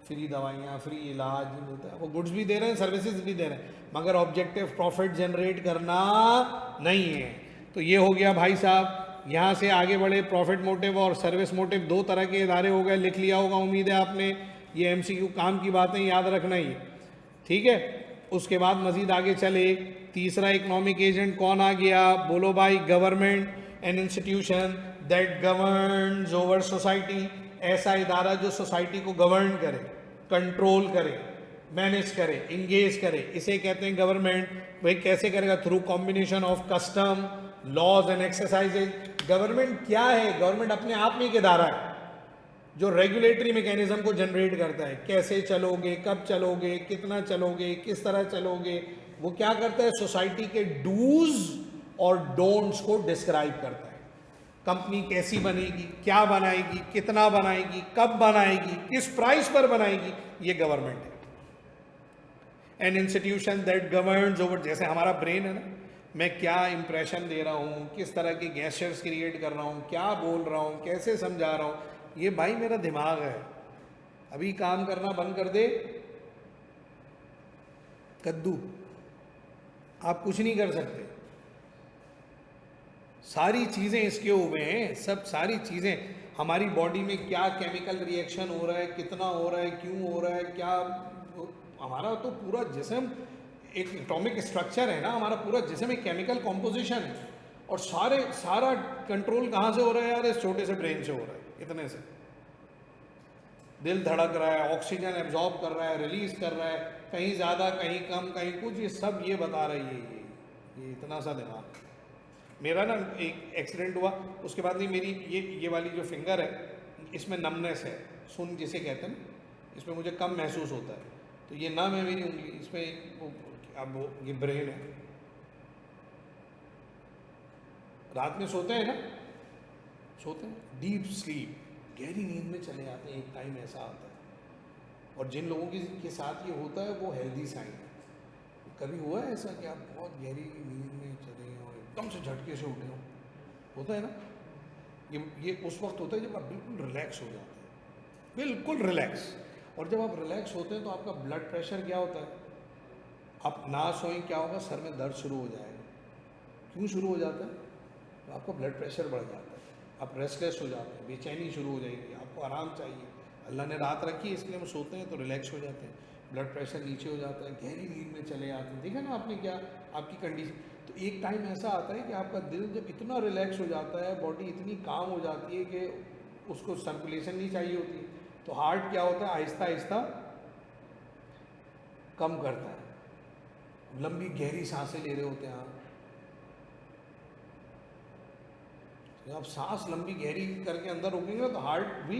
फ्री दवाइयाँ, फ्री इलाज मिलता है। वो गुड्स भी दे रहे हैं, सर्विसेज भी दे रहे हैं, मगर ऑब्जेक्टिव प्रॉफिट जनरेट करना नहीं है। तो ये हो गया भाई साहब। यहाँ से आगे बढ़े, प्रॉफिट मोटिव और सर्विस मोटिव 2 तरह के इदारे हो गए। लिख लिया होगा उम्मीद है आपने, ये MCQ काम की बातें याद रखना ही, ठीक है। उसके बाद मजीद आगे चले, तीसरा इकोनॉमिक एजेंट कौन आ गया? बोलो भाई, government and institution, that governs over society, ऐसा इदारा जो सोसाइटी को गवर्न करे, कंट्रोल करे, मैनेज करे, इंगेज करे, इसे कहते हैं गवर्नमेंट। भाई कैसे करेगा? Through combination of custom, laws and exercises. Government क्या है? गवर्नमेंट अपने आप में एक इदारा है जो रेगुलेटरी मैकेनिज्म को जनरेट करता है। कैसे चलोगे, कब चलोगे, कितना चलोगे, किस तरह चलोगे, वो क्या करता है? सोसाइटी के डूज और डोंट्स को डिस्क्राइब करता है। कंपनी कैसी बनेगी, क्या बनाएगी, कितना बनाएगी, कब बनाएगी, किस प्राइस पर बनाएगी, ये गवर्नमेंट है। An institution that governs over, जैसे हमारा ब्रेन है ना, मैं क्या इंप्रेशन दे रहा हूँ, किस तरह के गैस्चर्स क्रिएट कर रहा हूँ, क्या बोल रहा हूँ, कैसे समझा रहा हूँ, ये भाई मेरा दिमाग है। अभी काम करना बंद कर दे कद्दू, आप कुछ नहीं कर सकते। सारी चीज़ें इसके हुए हैं, सब सारी चीज़ें, हमारी बॉडी में क्या केमिकल रिएक्शन हो रहा है, कितना हो रहा है, क्यों हो रहा है, क्या, हमारा तो पूरा जिस्म एक एटॉमिक स्ट्रक्चर है ना, हमारा पूरा जिस्म एक केमिकल कॉम्पोजिशन है। और सारा कंट्रोल कहाँ से हो रहा है यार? इस छोटे से ब्रेन से हो रहा है, इतने से। दिल धड़क रहा है, ऑक्सीजन एब्जॉर्ब कर रहा है, रिलीज कर रहा है, कहीं ज़्यादा कहीं कम कहीं कुछ, ये सब ये बता रही है। ये इतना सा दिमाग। मेरा ना एक एक्सीडेंट हुआ, उसके बाद नहीं, मेरी ये वाली जो फिंगर है, इसमें नमनेस है, सुन जिसे कहते हैं, इसमें मुझे कम महसूस होता है। तो ये नम है मेरी उंगली, इसमें अब ये ब्रेन है। रात में सोते हैं ना, सोते हैं डीप स्लीप, गहरी नींद में चले जाते हैं, एक टाइम ऐसा आता है। और जिन लोगों के साथ ये होता है वो हेल्दी साइन है। कभी हुआ है ऐसा कि आप बहुत गहरी नींद में चले गए और एकदम से झटके से उठे हो? होता है ना, ये उस वक्त होता है जब आप बिल्कुल रिलैक्स हो जाते हैं, बिल्कुल रिलैक्स। और जब आप रिलैक्स होते हैं तो आपका ब्लड प्रेशर क्या होता है? आप ना सोएं क्या होगा? सर में दर्द शुरू हो जाएगा। क्यों शुरू हो जाता है? तो आपका ब्लड प्रेशर बढ़ जाता है, आप रेस्टलेस हो जाते हैं, बेचैनी शुरू हो जाएगी, आपको आराम चाहिए। अल्लाह ने रात रखी, इसलिए हम सोते हैं तो रिलैक्स हो जाते हैं, ब्लड प्रेशर नीचे हो जाता है, गहरी नींद में चले जाते हैं। देखा ना आपने क्या आपकी कंडीशन। तो एक टाइम ऐसा आता है कि आपका दिल जब इतना रिलैक्स हो जाता है, बॉडी इतनी काम हो जाती है कि उसको सर्कुलेशन नहीं चाहिए होती, तो हार्ट क्या होता है? आहिस्ता आहिस्ता कम करता है। लंबी गहरी सांसें ले रहे होते हैं आप, जब आप सांस लंबी गहरी करके अंदर रोकेंगे तो हार्ट भी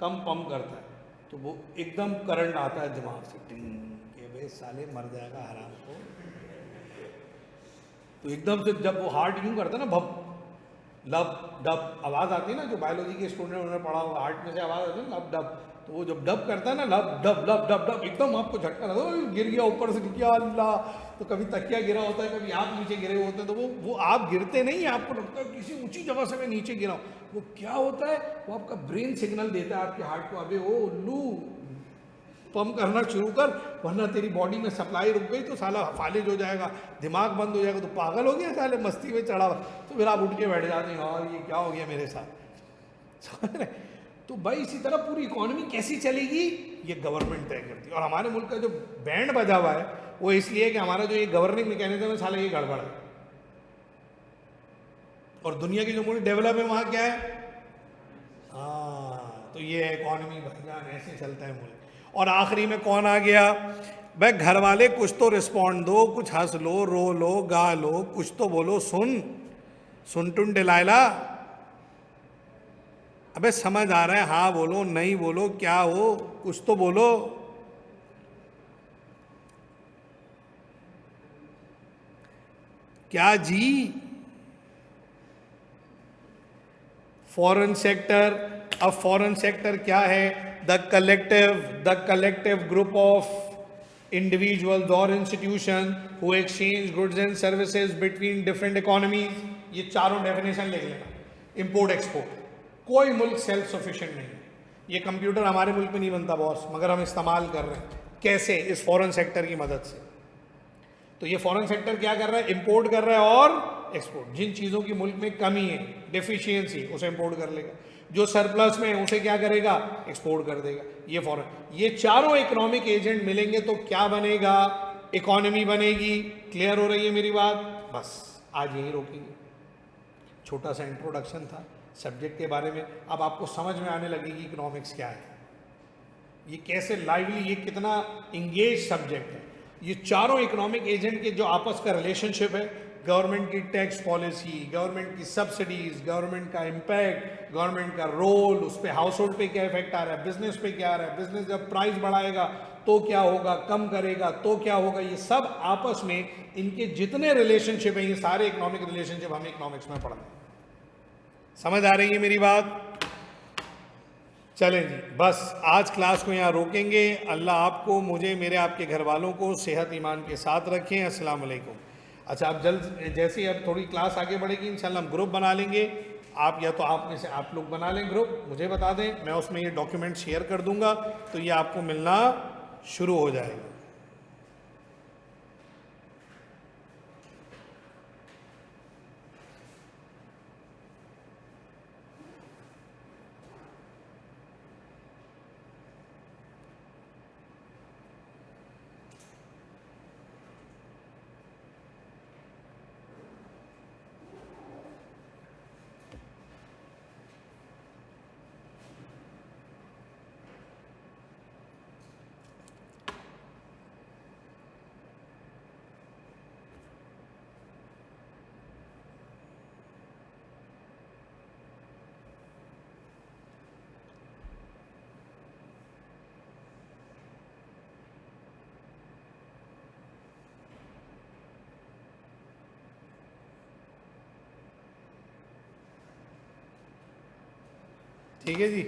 कम पंप करता है, तो वो एकदम करंट आता है दिमाग से, टिंग के भाई साले मर जाएगा हराम को। तो एकदम से जब वो हार्ट यूं करता है ना, भप लब डब आवाज़ आती है ना, जो बायोलॉजी के स्टूडेंट उन्होंने पढ़ा होगा, हार्ट में से आवाज़ आती है ना, लब डब। तो वो जब डब करता है ना, लब डब लब डब डब, एकदम आपको झटका लगता है, गिर गया ऊपर से, क्या अल्लाह। तो कभी तकिया गिरा होता है, कभी आप नीचे गिरे होते हैं, तो वो आप गिरते नहीं, आपको लगता है किसी ऊंची जगह से मैं नीचे गिरा हूँ। वो क्या होता है? वो आपका ब्रेन सिग्नल देता है आपके हार्ट को, अबे ओ उल्लू पंप करना शुरू कर, वरना तेरी बॉडी में सप्लाई रुक गई तो साला फालिज हो जाएगा, दिमाग बंद हो जाएगा, तो पागल हो गया साले, मस्ती में चढ़ा हुआ। तो फिर आप उठ के बैठ जाते हैं, हाँ ये क्या हो गया मेरे साथ, समझ रहे? तो भाई इसी तरह पूरी इकोनॉमी कैसी चलेगी, ये गवर्नमेंट तय करती है। और हमारे मुल्क का जो बैंड बजा हुआ है वो इसलिए कि हमारा जो ये गवर्निंग मैकेनिज्म है साला ये गड़बड़ है। और दुनिया के जो मुल्क डेवलप है वहाँ क्या है? हाँ, तो ये है इकोनॉमी भाईजान, ऐसे चलता है मुल्क। और आखिरी में कौन आ गया? भाई घर वाले कुछ तो रिस्पॉन्ड दो, कुछ हंस लो, रो लो, गा लो, कुछ तो बोलो, सुन टुन डिलाइला, अबे समझ आ रहा है? हाँ बोलो, नहीं बोलो, क्या हो, कुछ तो बोलो। क्या जी? फॉरेन सेक्टर, अब फॉरेन सेक्टर क्या है? The collective group of individuals और institution who exchange goods and services between different economies. ये चारों डेफिनेशन लिख लेना। इंपोर्ट एक्सपोर्ट, कोई मुल्क सेल्फ सफिशिएंट नहीं है। ये कंप्यूटर हमारे मुल्क में नहीं बनता बॉस, मगर हम इस्तेमाल कर रहे हैं। कैसे? इस फॉरेन सेक्टर की मदद से। तो ये फॉरेन सेक्टर क्या कर रहा है? इंपोर्ट कर रहा है और एक्सपोर्ट। जिन चीज़ों की मुल्क में कमी है, डेफिशिएंसी, उसे इंपोर्ट कर लेगा। जो सरप्लस में है उसे क्या करेगा? एक्सपोर्ट कर देगा। ये फॉरेन, ये चारों इकोनॉमिक एजेंट मिलेंगे तो क्या बनेगा? इकोनॉमी बनेगी। क्लियर हो रही है मेरी बात? बस आज यही रोकेंगे। छोटा सा इंट्रोडक्शन था, सब्जेक्ट के बारे में अब आपको समझ में आने लगेगी इकोनॉमिक्स क्या है, ये कैसे लाइवली, ये कितना इंगेज सब्जेक्ट है। ये चारों इकोनॉमिक एजेंट के जो आपस का रिलेशनशिप है, गवर्नमेंट की टैक्स पॉलिसी, गवर्नमेंट की सब्सिडीज, गवर्नमेंट का इम्पैक्ट, गवर्नमेंट का रोल, उस पर हाउस होल्ड पे क्या इफेक्ट आ रहा है, बिजनेस पे क्या आ रहा है, बिजनेस जब प्राइस बढ़ाएगा तो क्या होगा, कम करेगा तो क्या होगा, ये सब आपस में इनके जितने रिलेशनशिप है, ये सारे इकोनॉमिक रिलेशनशिप हमें इकोनॉमिक्स में पढ़ना है। समझ आ रही है मेरी बात? चलें जी, बस आज क्लास को यहाँ रोकेंगे। अल्लाह आपको, मुझे, मेरे, आपके घर वालों को सेहत ईमान के साथ रखें। अस्सलाम वालेकुम। अच्छा, अब जल्द जैसे ही अब थोड़ी क्लास आगे बढ़ेगी इंशाल्लाह हम ग्रुप बना लेंगे। आप या तो आप में से आप लोग बना लें ग्रुप, मुझे बता दें, मैं उसमें ये डॉक्यूमेंट शेयर कर दूंगा, तो ये आपको मिलना शुरू हो जाएगा। ठीक है जी।